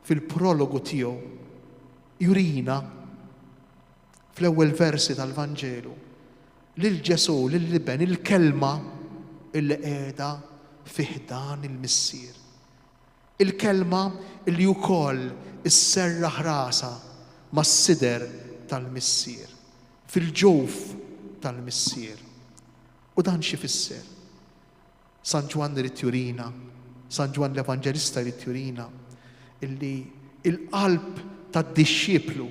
fil-prologu tiegħu jurina fl-ewwel versi tal-Vanġelu lil Ġesu, lil-liben, il-kelma illi qiegħda fih dan il-missier. Il-kelma illi wkoll isserraħ rasa mas-sider tal-missier, fil-ġuf tal-missier. U dan xi fisser? San Ġwan irid jurina, San Ġwan l-Evanġelista irid jurina illi il-qalb tad-dixxieplu,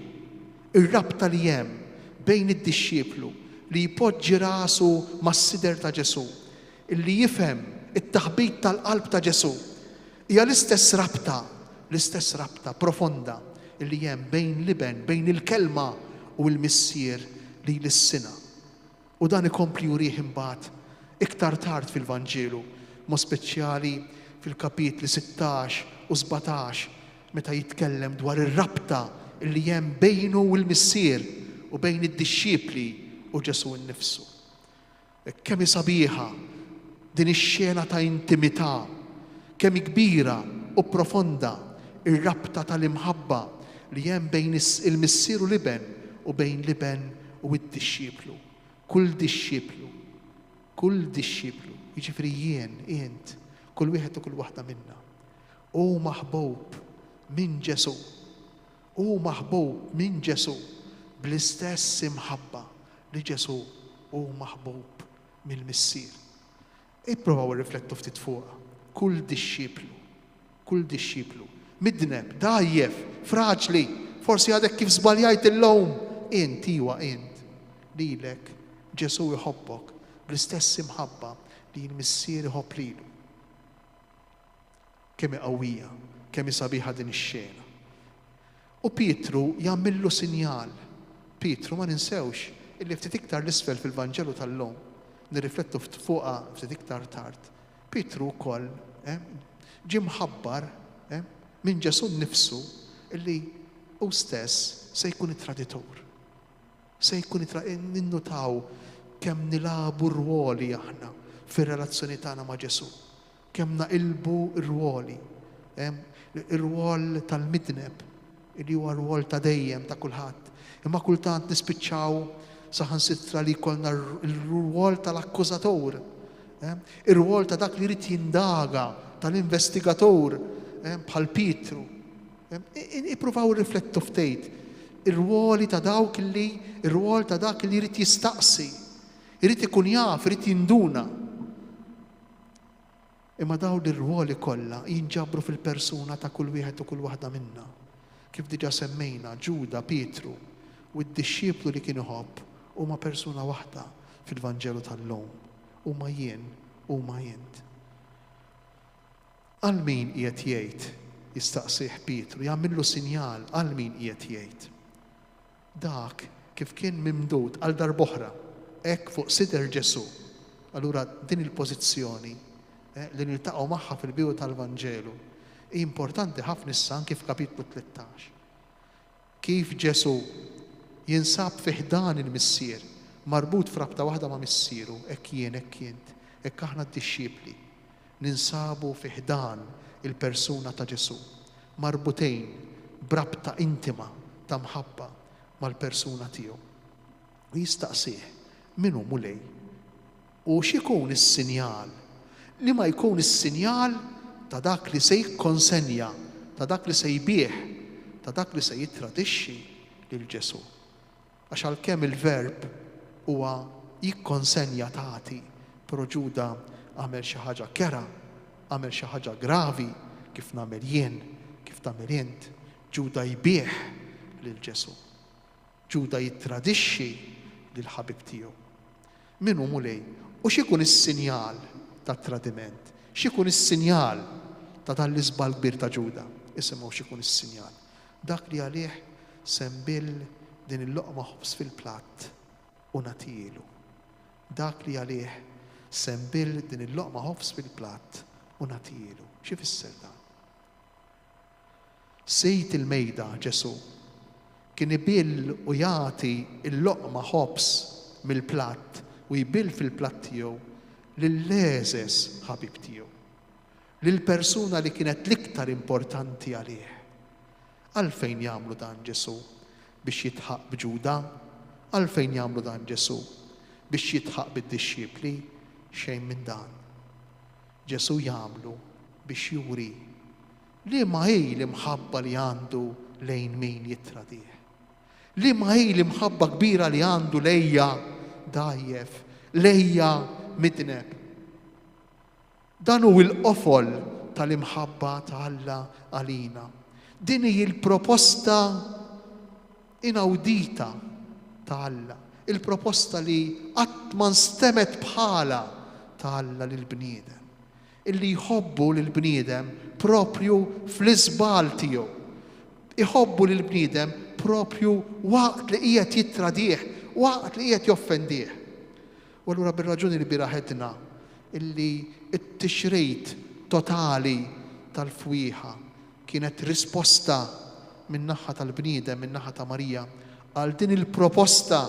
ir-rabta li hemm bejn id-dixxieplu li jpoġġi rasu mas-sider ta' Ġesu, illi jifhem it-taħbit tal-qalb ta' Ġesu, Hija l-istess rabta profonda li hemm bejn liben, bejn il-kelma u l-missier li l-sina. U dan ikompli jurih imbagħad iktar tard fil-Vanġelu, mo speċjali fil-kapitli 16 u 17, meta jitkellem dwar ir-rabta li hemm bejnu u l-missier u bejn id-dixxipli u Ġesu nnifsu. Kemm sabiħa din ix-xena ta' intimità, kemm kbira u profonda ir-rabta tal-imħabba li hemm bejn il-missier u liben u bejn liben u d-dixxiplu. Kull dixxiplu, jiġifieri jien, int, kull wieħed u kull waħda minna. U maħbub minn Ġesu. U maħbub minn Ġesu bl-istess imħabba li Ġesu u maħbub mill-missier. Ipprovaw irriflettu ftit fuqha. Kull dixxiplu, midneb, dajjef, fraġli, forsi għadek kif żbaljajt illum, int lilek Ġesu jħobbok bl-istess imħabba li l-missier iħobb lilu. Kemm qawwija, kemm sabiħa din ix-xena. U Pietru jagħmillu sinjal. Pietru ma ninsewx illi ftit iktar l-isfel fil-Vanġelu tal-lum, nirriflettu fuqha ftit iktar tard. Pietru wkoll ġie mħabbar minn Ġesu nnifsu illi hu stess se jkun it-traditur. Se jkun ninnutaw kemm nilabu rwoli aħna fir-relazzjoni tagħna ma' Ġesu. Kemm naqilbu r-rwoli. Ir-rwol tal-midneb, li huwa rwol ta' dejjem ta' kulħadd. Imma kultant nispiċċaw saħansitra li jkollna r-rwol tal-akkużatur. Ir-rwol ta' dak li jrid jindaga, tal-investigatur, bħal Pietru. Ippruvaw irriflettu ftejt. Ir-rwoli ta' dak li jrid jistaqsi, jrid ikun jaf, jrid jinduna. Imma dawn ir-rwoli kollha jinġabru fil-persuna ta' kull wieħed u kull waħda minna. Kif diġà semmejna, Ġuda, Pietru u d-dixxieplu li kien iħobb huma persuna waħda fil-Vanġelu tal-lum. Huma jien, huma jint. Għal min qiegħed jgħid jistaqsih Pietru, jagħmillu sinjal għal min qiegħed jgħid. Dak kif kien mimdud għal darb'oħra hekk fuq sider Ġesu. Allura din il-pożizzjoni li niltaqgħu magħha fil-bidu tal-Vanġelu importanti ħafna issa anke f'kapitlu 13. Kif Ġesu jinsab fi ħdan il-missier, marbut f'rabta waħda ma' missieru, hekk jien, hekk int, hekk aħna d-dixxiepli. Ninsabu fi ħdan il-persuna ta' Ġesu, marbutejn b'rabta intima ta' mħabba mal-persuna tiegħu. U jistaqsih min hu mulej u x'ikun is-sinjal li ma jkun is-sinjal ta' dak li se jikkonsenja, ta' dak li se jbieħ, ta' dak li se jittradixxi lil Ġesu. Għax għalkemm il-verb huwa jikkonsenja tagħti, però Ġuda għamel xi ħaġa kera, għamel xi ħaġa gravi kif nagħmel jien, kif tagħmel int. Ġuda jbieħ lil Ġesu. Ġuda jittradixxi lil ħabib tiegħu. Min hu mulej u x'ikun is-sinjal tat-tradiment? X'ikun is-sinjal ta' dan l-iżbal kbir ta' Ġuda? Isimgħu x'ikun is-sinjal. Dak li għalih sembil din il-loqma ħobs fil-platt u nagħtilu. Dak li għalih sembil din il-loqma ħobs fil-platt u nagħtilu. Xi fisser dan? Sejt il-mejda Ġesu kien ibil u jagħti il-loqma ħobs mill-platt u jbil fil-platt tiegħu lill-leżes ħabib tiegħu, lill-persuna li kienet l-iktar importanti għalih. Għalfejn jagħmlu dan Ġesu? Biex jitħaq b'Ġuda? Għalfejn jagħmlu dan Ġesu? Biex jitħaq bid-dixxiepli? Xejn minn dan. Ġesu jagħmlu biex juri li ma hi l-imħabba li għandu lejn min jittradih. Li ma hi l-imħabba kbira li għandu lejja dajjef, lejja midneb. Dan hu l-qofol tal-imħabba ta' Alla għalina. Din hi l-proposta inawdita ta' Alla. Il-proposta li qatt ma nstemet bħala ta' Alla lill-bniedem. illi jħobbu lill-bniedem propju fl-iżbal tiegħu. Iħobbu lill-bniedem propju waqt li qiegħed jittradih, waqt li qiegħed joffendih. U allura bir-raġuni li biraħedna illi t-tixrid totali tal-fwieħa kienet risposta min-naħa tal-bniedem, min-naħa ta' Marija, għal din il-proposta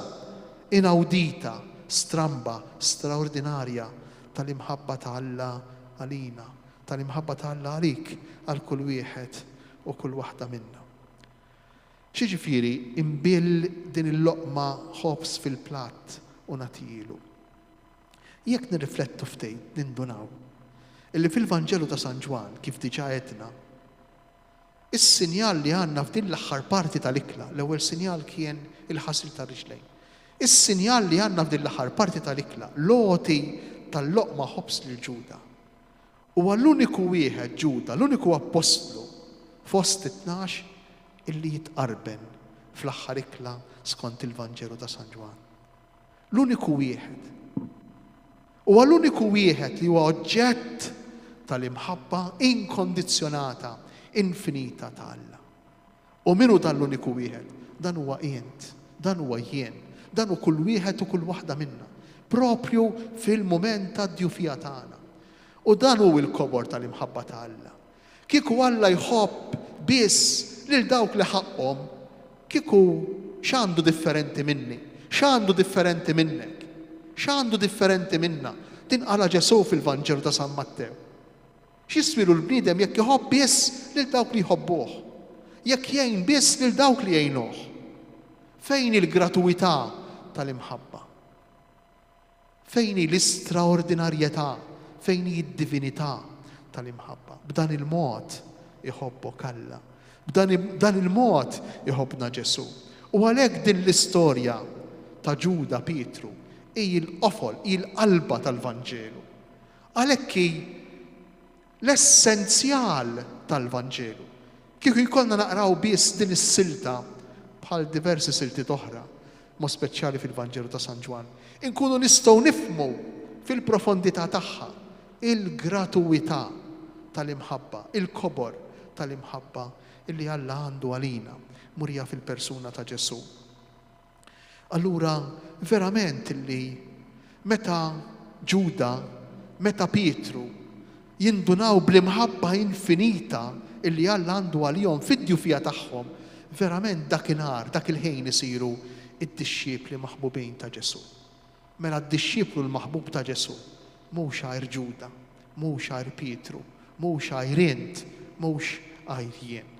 inaudita, stramba, straordinarja tal-imħabba ta' Alla għalina, tal-imħabba ta' Alla għalik, għal kull wieħed u kull waħda minna. Xiġifieri imbill din il-loqma ħobs fil-platt u nagħtilu. Jekk nirriflettu ftejn, nindunaw illi fil-Vanġelu ta' San Ġwan kif diġà għedna, is-sinjal li għandna f'din l-aħħar parti tal-ikla, l-ewwel sinjal kien il-ħasil tar-riġlejn. Is-sinjal li għandna f'din l-aħħar parti tal-ikla, loti tal-loqma ħobs lil Ġuda. Huwa l-uniku wieħed Ġuda, l-uniku apostlu fost it-tnax illi jitqarben fl-aħħar ikla skont il-Vanġelu ta' San Ġwan. L-uniku wieħed. Huwa l-uniku wieħed li huwa oġġett tal-imħabba inkondizzjonata, infinita ta' Alla. U minu dan l-uniku wieħed? Dan huwa int, dan huwa jien, dan hu kull wieħed u kull waħda minna, propju fil-mument tad-djufija tagħna. U dan hu l-kobor tal-imħabba ta' Alla. Kieku Alla jħobb biss lil dawk li ħaqhom, kieku x'għandu differenti minni, x'għandu differenti minnek, x'għandu differenti minna. Tinqala Ġesu fil-Vanġelu ta' San Mattew. X'jiswilu l-bniedem jekk iħobb biss lil dawk li jħobbuh, jekk jgħin biss lil dawk li jgħinuh. Fejn il-gratuità tal-imħabba? Fejn l-istraordinarjetà? Fejn id-divinità tal-imħabba? B'dan il-mod iħobbok Alla. B'dan il-mod iħobbna Ġesu. U għalhekk din l-istorja ta' Ġuda Pietru hi l-qofol, hi l-qalba tal-Vanġelu. Għalhekk hi l-essenzjal tal-Vanġelu. Kieku jkollna naqraw biss din is-silta bħal diversi silti oħra, mo speċjali fil-Vanġelu ta' San Ġwan, inkunu nistgħu nifhmu fil-profondità tagħha il-gratuità tal-imħabba, il-kobor tal-imħabba illi Alla għandu għalina, murija fil-persuna ta' Ġesu. Allura, verament illi meta Ġuda, meta Pietru jindunaw bl-imħabba infinita illi Alla għandu għalihom fid-djufija tagħhom, verament dakinhar, dak il-ħin isiru id-dixxiepli maħbubin ta' Ġesu. Mela d-dixxieplu l-maħbub ta' Ġesu mhux għajr Ġuda, mhux għajr Pietru, mhux għajr int, mhux għajr jien.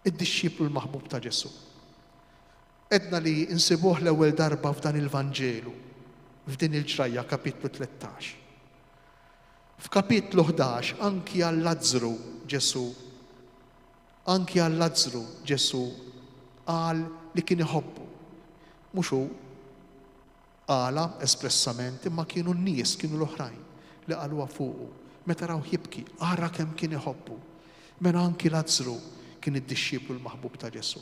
Id-dixxieplu l-maħbub ta' Ġesu. Edna li insibuh l-ewwel darba f'dan il-Vanġelu, f'din il-ġrajja kapitlu 13. F'kapitlu 11 anki għal Lazzru Ġesu qal li kien iħobbu. Mhux hu qala espressament, imma kienu n-nies, kienu l-oħrajn li qaluha fuqu. Meta raw jibki, ara kemm kien iħobbu. Mela anki Lazzru kien id-dixxieplu l-maħbub ta' Ġesu.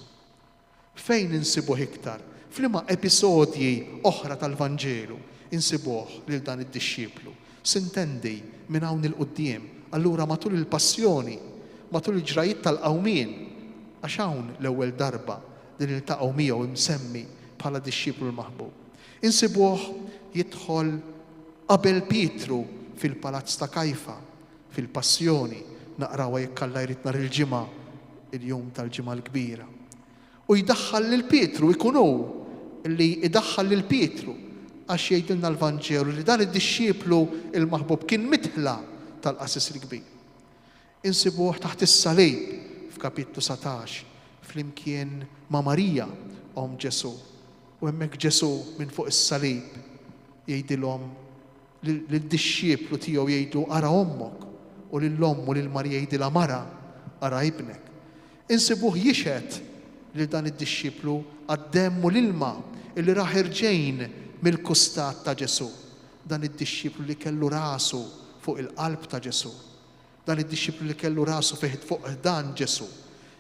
Fejn insibuh iktar? F'liema episodji oħra tal-Vanġelu insibuh lil dan id-dixxieplu. Sintendi minn hawn il-qudiem, allura matul il-passjoni, matul il-ġrajiet tal-qawmien, għax hawn l-ewwel darba din iltaqgħu miegħu imsemmi bħala dixxieplu l-maħbub. Insibuh jidħol qabel Pietru fil-palazz ta' Kajfa, fil-passjoni, naqrawha jekk Alla jrid nhar il-ġimgħa, il-jum tal-ġimgħa l-kbira. U jdaħħal lil Pietru, ikun hu li idaħħal lil Pietru għax jgħidilna l-Vanġelu li dan id-dixxieplu il-maħbub kien mitħla tal-qasis il-kbir. Insibuh taħt is-salib f'kapitlu 17 flimkien ma' Marija om Ġesu. U hemmhekk Ġesu minn fuq is-salib jgħidilhom lid-dixxieplu tiegħu jgħidu ara ommok, u lill-omm u lil Marija jgħidilha mara ara ibnek. Insibuh jixhed li dan id-dixxieplu għad-demm u l-ilma illi raħ irġejn mill-kustat ta' Ġesu. Dan id-dixxieplu li kellu rasu fuq il-qalb ta' Ġesu. Dan id-dixxieplu li kellu rasu fuq dan Ġesu.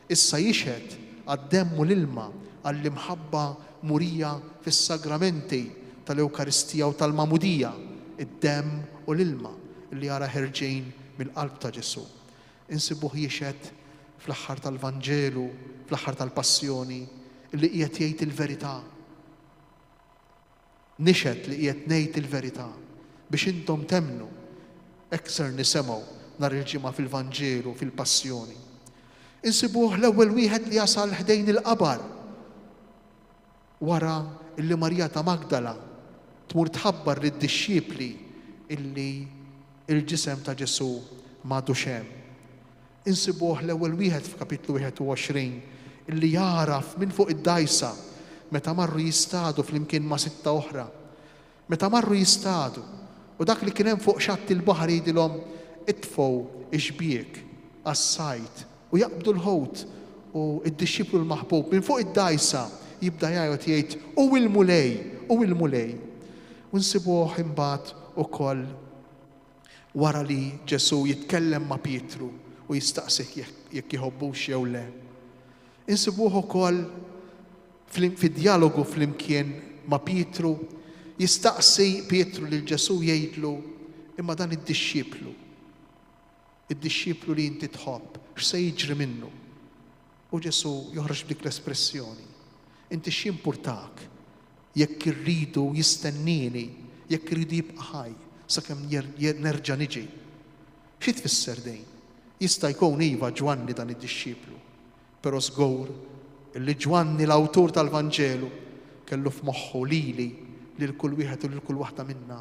Issa jixhed għad-demm u l-ilma għall-imħabba murija fis-sagramenti tal-Ewkaristija u tal-Mamudija, id-demm u l-ilma li jara ħerġejn mill-qalb ta' Ġesu. Insibuh jixed fl-aħħar tal-Vanġelu, fl-aħħar tal-Passjoni, li qiegħed jgħid il-verità. Nixed li qiegħed ngħid il-verità biex intom temnu. Hekk ser nisemgħu nhar il-ġimgħa fil-Vanġelu, fil-Passjoni. Insibuh l-ewwel wieħed li jasal ħdejn il-qabar wara illi Marija ta' Magdala tmur tħabbar lid-dixxiepli illi il-ġisem ta' Ġesu m'għadux hemm. Insibuh l-ewwel wieħed f'Kapitlu 21 illi jaraf minn fuq id-dajsa meta marru jistadu flimkien ma' 6 oħra. Meta marru jistadu u dak li kien hemm fuq xatt il-baħar jgħidilhom itfgħu ix-xbiek għas-sajt u jaqbdu l-ħowt u d-dixxiplu l-maħbub minn fuq id-dajsa jibda jgħid jgħid u il-mulej. U nsibuh imbagħad ukoll wara li Ġesu jitkellem ma' Pietru u jistaqsih jekk jħobbux jew le. Insibuh ukoll fid-dialogu flimkien ma' Pietru jistaqsi Pietru lil Ġesu jgħidlu imma dan id-dixxiplu li inti tħobb x'se jiġri minnu. U Ġesu joħroġ b'dik l-espressjoni. Inti x'impurtak jekk irridu jistennini, jekk irridu jibqa' ħaj sakemm nerġa' niġi. Xi tfisser dejn? Jista' jkun iva Ġwanni dan id-dixxiplu, però żgur illi Ġwanni l-awtur tal-Vanġelu kellu f'moħħu lili lil kull wieħed u lil kull waħda minna.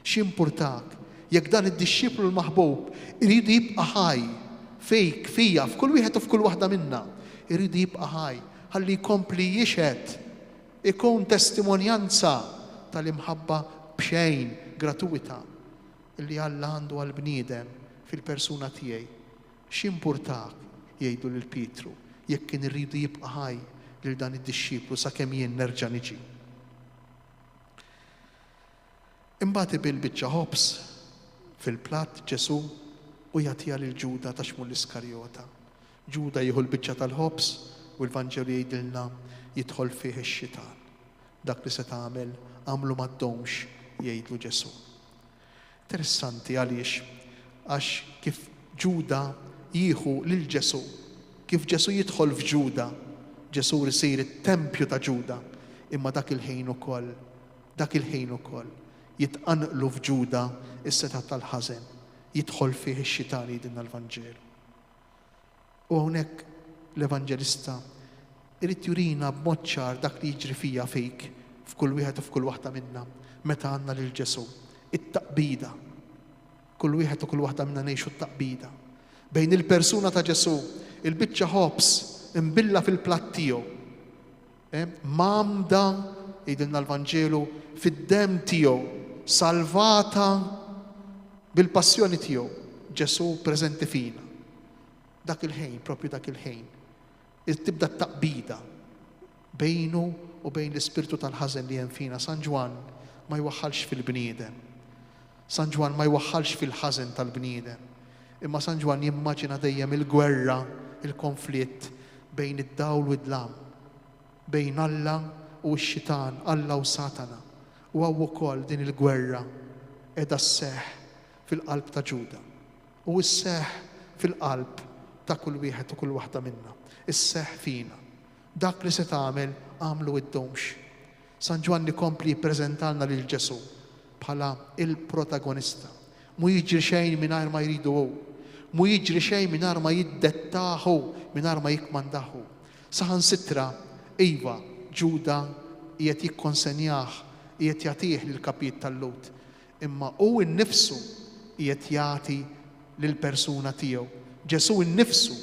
X'impurtak jekk dan id-dixxiplu l-maħbub iridu jibqa' ħaj fejk, fija, f'kull wieħed u f'kull waħda minna, iridu jibqa' ħaj ħalli jkompli jixhed ikun testimonjanza tal-imħabba b'xejn gratuita illi Alla għandu għall-bniedem fil-persuna tiegħi. X'impurtak jgħidu lil Pietru jekk kien irridu jibqa' ħaj lil dan id-dixxiplu sakemm jien nerġa' niġi. Imbagħad ibil-biċċa ħobs fil-platt Ġesu u jagħtiha lil Ġuda ta' xmul l-Iskarjota. Ġuda jieħu l-biċċa tal-ħobs u l-Vanġelu jgħidilna jidħol fih ix-xitan. Dak li se tagħmel għamlu m'għaddhomx jgħidlu Ġesu. Interessanti għax kif Ġuda jieħu lil Ġesu, kif Ġesu jidħol f'Ġuda, Ġesu jsir it-tempju ta' Ġuda, imma dak il-ħin ukoll jitqanqlu f'Ġuda is-seta tal-ħażen, jidħol fih ix-xitan jgħidilna l-Vanġelu. U hawnhekk l-Evanġelista irid jurina b'mod ċar dak li jiġri fija fejk f'kull wieħed u f'kull waħda minna meta għandna lil Ġesu. It-taqbida. Kull wieħed u kull waħda minna ngħixu t-taqbida. Bejn il-persuna ta' Ġesu, il-biċċa ħobs imbilla fil-platt tiegħu. Mamda jgħidilna l-Vanġelu fid-demm tiegħu, salvata bil-passjoni tiegħu. Ġesu preżenti fina. Dak il-ħin, propju dak il-ħin. Tibda t-taqbida bejnu u bejn l-ispirtu tal-ħażen li hemm fina. San Ġwan ma jwaħħalx fil-bniedem. San Ġwan ma jwaħħalx fil-ħażen tal-bniedem. Imma San Ġwan jimmaġina dejjem il-gwerra, il-konflitt bejn id-dawl u d-lam, bejn Alla u x-xitan, Alla u Satana. U għaw ukoll din il-gwerra qiegħda sseħħ fil-qalb ta' Ġuda. U sseħħ fil-qalb ta' kull wieħed u kull waħda minna. Isseħħ fina. Dak li se tagħmel għamlu id-domx. San Ġwanni kompli jippreżentalna lil Ġesu bħala il-protagonista. Mu jiġri xejn mingħajr ma jridu hu. Mu jiġri xejn mingħajr ma jiddettaħu, mingħajr ma jikmandaħu. Saħansitra iva Ġuda qiegħed jikkonsenjah, qiegħed jagħtih lill-kapit tal-Lut. Imma hu nnifsu qiegħed jagħti lill-persuna tiegħu. Ġesu nnifsu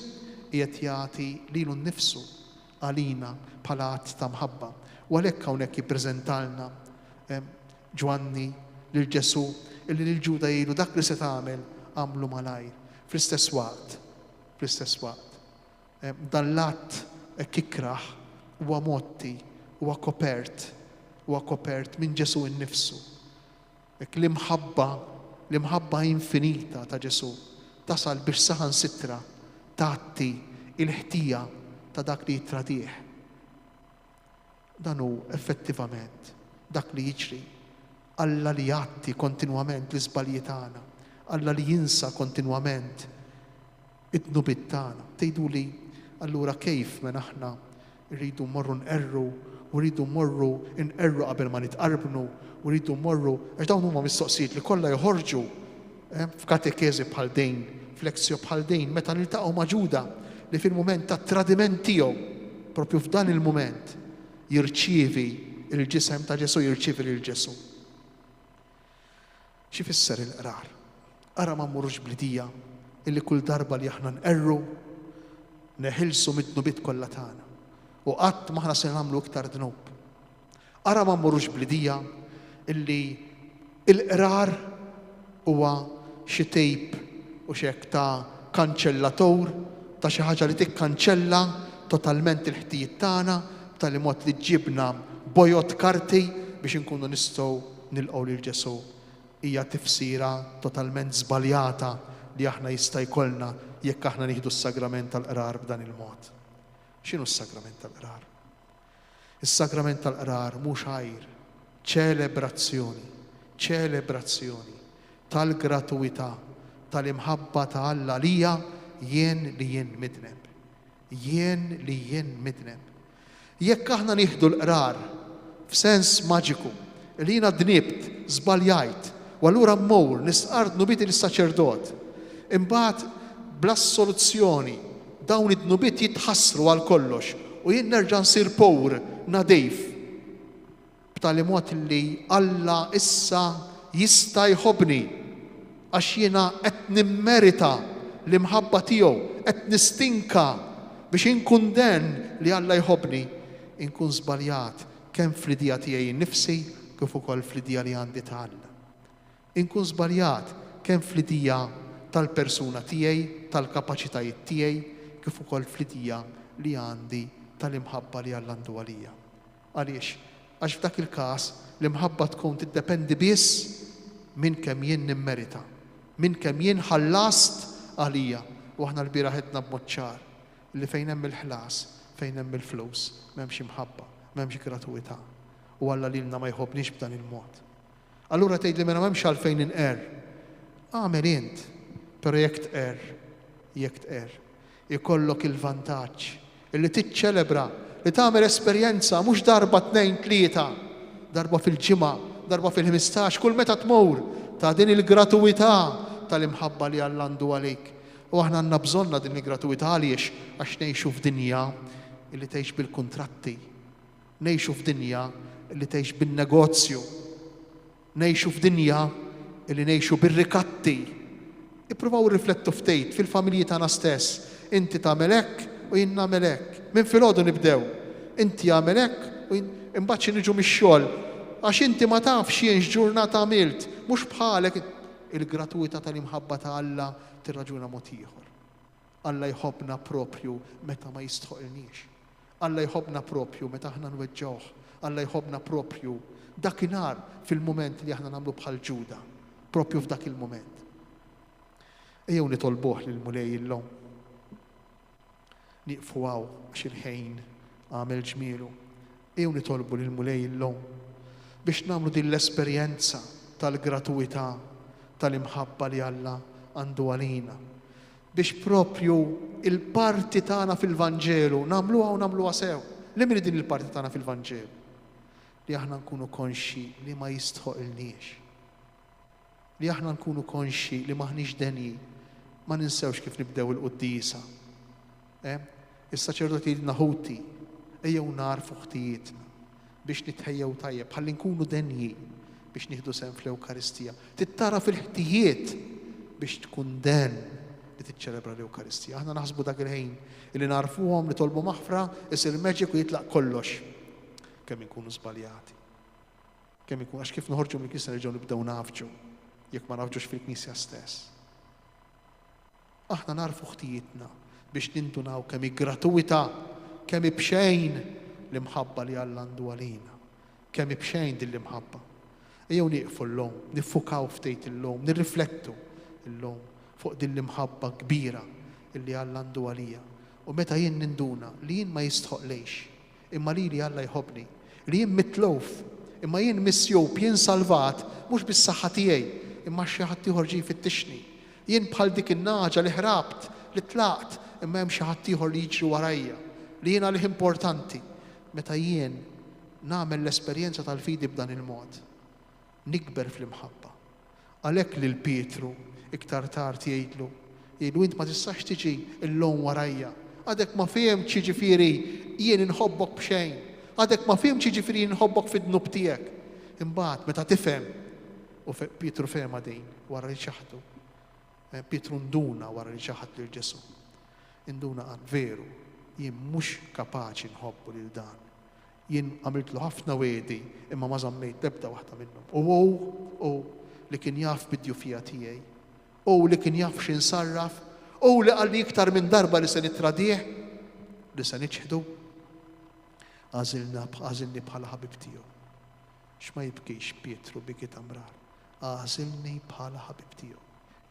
qiegħed jagħti lilu nnifsu għalina bħala att ta' mħabba. U għalhekk hawnhekk jippreżentalna Ġwanni lil Ġesu illi lil Ġuda jgħidu dak li se tagħmel għamlu malajr. Fl-istess waqt. Dan l-att kikraħ huwa motti, huwa kopert minn Ġesu nnifsu. L-imħabba infinita ta' Ġesu tasal biex saħansitra tagħti il-ħtija ta' dak li jitradih. Dan hu effettivament dak li jiġri. Alla li jagħti kontinwament l-iżbalji tagħna. Alla li jinsa kontinwament id-dnubit tagħna. Tgħiduli allura kejf minn aħna rridu mmorru nqerru u rridu mmorru nqerru qabel ma nitqarbnu u rridu mmorru għax dawn huma mistoqsijiet li kollha joħorġu f'katekeżi bħal dejn, f'lezzjo bħal dejn, meta niltaqgħu ma' Ġuda li fil-mument tat-tradiment tiegħu, propju f'dan il-mument, jirċievi il-ġisem ta' Ġesu, jirċievi lil Ġesu. Xi fisser il-qrar? Ara ma mmurrux blidija illi kull darba li aħna nqerru neħilsu mid-dnubiet kollha tagħna u qatt ma aħna se nagħmlu iktar dnub. Ara ma mmurrux blidija illi il-qrar huwa xi tejp u x'hekk ta' kanċellatur ta' xi ħaġa li tikkanċella totalment il-ħtijiet tagħna b'tali mod li ġibna bojot karti biex inkunu nistgħu nilqgħu lil Ġesu. Hija tifsira totalment żbaljata li aħna jista' jkollna jekk aħna nieħdu s-sagrament tal-qrar b'dan il-mod. X'inhu s-sagrament tal-qrar? Is-sagrament tal-qrar mhux għajr, ċelebrazzjoni tal-gratuità tal-imħabba ta' Alla lija jien li jien midneb. Jekk aħna nieħdu l-qrar f'sens maġiku li jiena dnibt, żbaljajt, u allura mmur nisqar dnubiet lis-saċerdot. Imbagħad bla soluzzjoni dawn id-dnubiet jitħassru għal kollox u jien nerġa' nsir powr nadejf b'tali mod li Alla issa jista' jħobbni għax jiena qed nimmerita l-imħabba tiegħu, qed nistinka biex inkun den li Alla jħobbni, inkun żbaljat kemm fl-idea tiegħi nnifsi kif ukoll fl-idea li għandi ta' Alla. Inkun żbaljat kemm fl-idea tal-persuna tiegħi, tal-kapaċitajiet tiegħi, kif ukoll fl-idea li għandi tal-imħabba li Alla għandu għalija. Għaliex? Għax f'dak il-każ l-imħabba tkun tiddependi biss minn kemm jien nimmerita, minn kemm jien ħallast għalija. U aħna l-bieraħ qedna b'mod ċar li fejn hemm il-ħlas, fejn hemm il-flus, m'hemmx imħabba, m'hemmx gratuità. U Alla lilna ma jħobbniex b'dan il-mod. Allura tgħidli mela m'hemmx għalfejn inqer. Għamel int, però jekk tqer, ikollok il-vantaġġ illi tiċċelebra, li tagħmel esperjenza mhux darba 2-3, darba fil-ġimgħa, darba fil-15, kull meta tmur ta' din il-gratuità tal-imħabba li Alla għandu għalik. U aħna għandna bżonna din il-gratuità għaliex għax ngħixu f'dinja illi tgħix bil-kuntratti, ngħixu f'dinja illi tgħix bin-negozju, ngħixu f'dinja illi ngħixu bir-rikatti. Ippruvaw riflettu ftit fil-familji tagħna stess. Inti tagħmel hekk u jien nagħmel hekk. Minn filgħodu nibdew. Inti għamel hekk u imbagħad xi niġu mix-xogħol. Għax inti ma tafx jien x'ġurnata għamilt, mhux bħalek il-gratuità tal-imħabba ta' Alla tirraġuna mod ieħor. Alla jħobbna propju meta ma jistħoqilniex. Alla jħobbna propju meta aħna nweġġawh. Alla jħobbna propju dakinhar fil-mument li aħna nagħmlu bħal Ġuda, propju f'dak il-mument. Ejjew nitolbuh lil mulej illum. Nieqfu hawn għax il-ħin għamel ġmielu. Ejjew nitolbu lil mulej illum biex nagħmlu din l-esperjenza tal-gratuità tal-imħabba li Alla għandu għalina. Biex propju il-parti tagħna fil-Vanġelu nagħmluha u nagħmluha sew. Li min din il-parti tagħna fil-Vanġelu? Li aħna nkunu konxi li ma jistħoqilniex. Li aħna nkunu konxi li maħniex denji, ma ninsewx kif nibdew il-quddisa. Is-saċerdoti naħuti, ejjew narfu ħtijietna biex nitħejjew tajjeb, ħalli nkunu denji biex nieħdu sehem fl-Ewkaristija. Tittara fil-ħtijiet biex tkun den li tiċċelebra l-Ewkaristija. Aħna naħsbu dak il-ħin li narfuhom li tolbu maħfra, isir meġiku jitlaq kollox. Kemm inkunu żbaljati. Kemm ikun għax kif noħorġu mill-Knisja nerġgħu nibdew nafġu, jekk ma nafġux fil-Knisja stess. Aħna narfu ħtijietna biex nindunaw kemm gratuità, kemm bxejn l-imħabba li Alla għandu għalina. Kemm bxejn din l-imħabba. Ejjew nieqfu llum, niffukaw ftit illum, nirriflettu illum fuq din l-imħabba kbira illi Alla għandu għalija. U meta jien ninduna li jien ma jistħoqlejx, imma li Alla jħobbni, li jien mitluf, imma jien missjub, jien salvat, mhux bis-saħħa tiegħi, imma xi ħadd ieħor ġie jfittixni. Jien bħal dik in-naġa li ħrabt, li tlaqt, imma hemm xi ħadd ieħor li jiġri warajja, li jiena li importanti. Meta jien nagħmel l-esperjenza tal-fidi b'dan il-mod, nikber fl-imħabba. Għalhekk lil Pietru iktar tard jgħidlu int ma tistax tiġi l-lum warajja. Għadek ma fehmx ġifieri jien inħobbok b'xejn. Għadek ma fehmx ġifieri inħobbok fid-dnub tiegħek. Imbagħad meta tifhem u Pietru fehma din wara li ċaħdu. Pietru nduna wara li ċaħad lil Ġesu. Induna qal veru, jien mhux kapaċi nħobbu lil dan. Jien għamiltlu ħafna wedi imma ma żammejt l-ebda waħda minnhom. U li kien jaf bid-djufija tiegħi. U li kien jaf x'insarraf, u li qal li iktar minn darba li se nittradih, li se niċħdu, għażilni bħala ħabib tiegħu. X'ma jibkix Pietru biki tamrar, għażilni bħala ħabib tiegħu.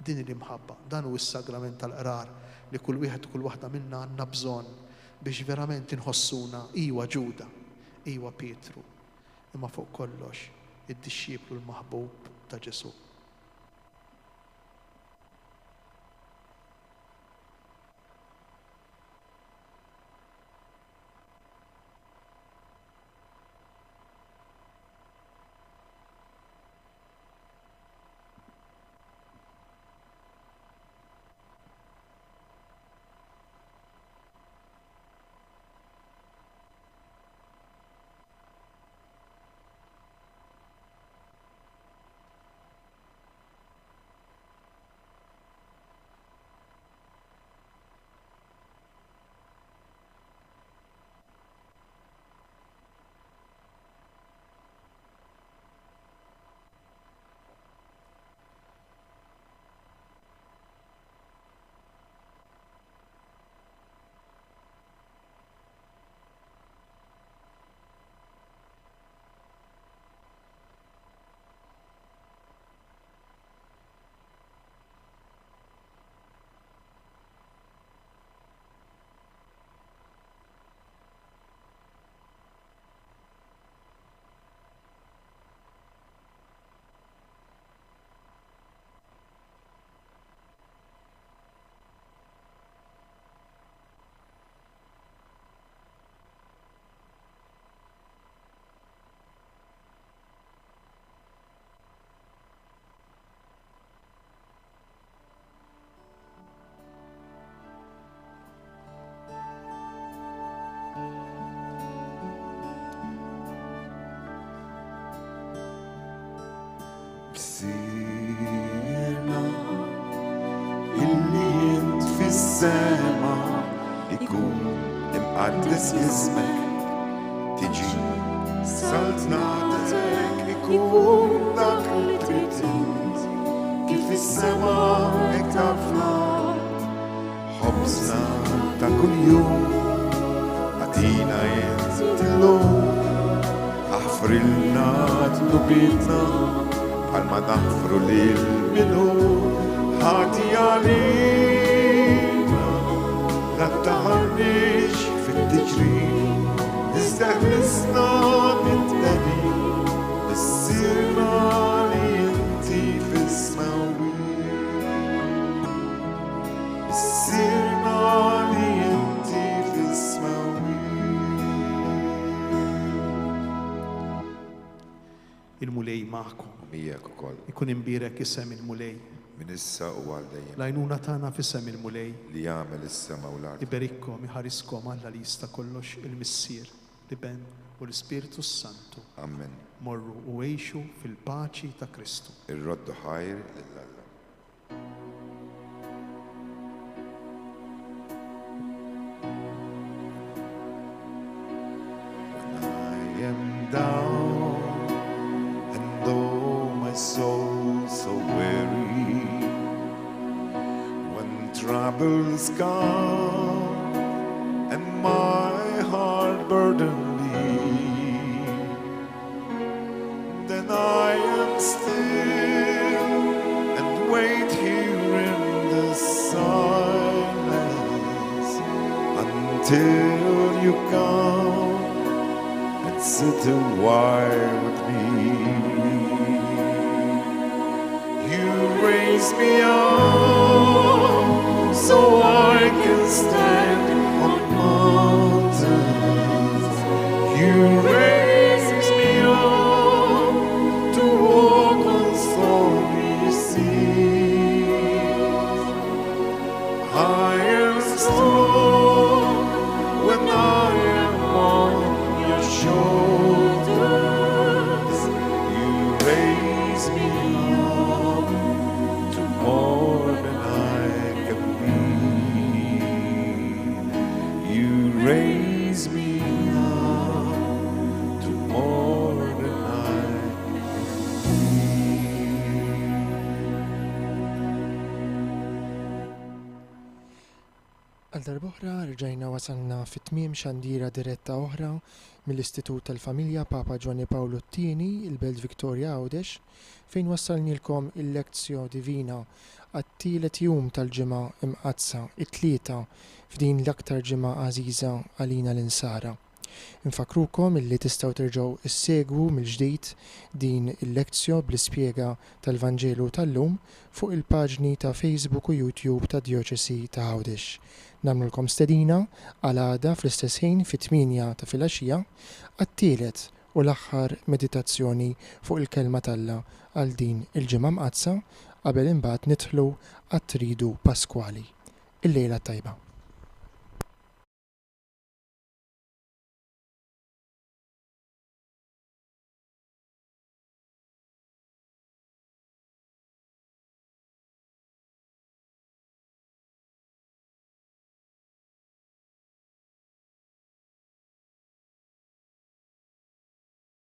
Din l-imħabba, dan hu s-sagrament tal-qrar li kull wieħed kull waħda minna għandna bżonn biex verament inħossuna iwa Ġuda, iwa Pietru, imma fuq kollox id-dixxieplu l-maħbub ta' Ġesu. Sirna illi jint fis-sema ikun imqaddes ismek tiġi saltnatek ikun dak li trid kif fis-sema hekk tafna ħobżna ta' kuljum għatina jint illum aħfrilna tlubitna bħalma naħfru lil minnu ħati għalina la taħarniex fit-tiġri iżda ħlisna nitnebi issirna li inti fis-smawi issirna li inti fis-smawi. Il-mulej maħkom. Mijak ukoll. Ikun imbirek isem il-mulej. Min issa u għal-dejjem. Lajnuna tagħna f'isem il-mulej. Li jagħmel is-sema u l-ard. Iberikkom, iħariskom Alla li jista' kollox il-Missier, l-Iben u l-Ispiritu Santu. Amen. Morru u għejxu fil-paċi ta' Kristu. Ir-roddu ħajr lill-Alla. When I am down and though my soul so weary, when troubles come and my heart burdenly, then I am still and wait here in the silence until you come and sit a while with me. You raise me up so I can stand on mountains. You raise me up to walk on stormy seas. I am strong when I am on your shoulders. You raise me up to more than I can be. You raise me up to more than I Għal darbohra rġajna wasalna fit-tmiem xandira diretta oħra mill-Istitut tal-Familja Papa Giovanni Paolo II, il-Belt Victoria Għawdex, fejn wassalnilkom il-Lectio Divina għat-tielet jum tal-ġimgħa Mqaddsa, it-Tlieta, f'din l-aktar ġimgħa għażiża għalina l-insara. Infakrukom illi tistgħu terġgħu issegwu mill-ġdid din il-lezzjo bl-ispjega tal-Vanġelu tal-lum fuq il-paġni ta' Facebook u YouTube ta' Djoċesi ta' Għawdex. Namlulkom stedina għal għada fl-istess ħin fit-8 ta' filgħaxija għat-tielet u l-aħħar meditazzjoni fuq il-kelma talla għal din il-ġimgħa Mqaddsa qabel imbagħad nidħlu għat-tridu Paskwali. Il-lejla tajba.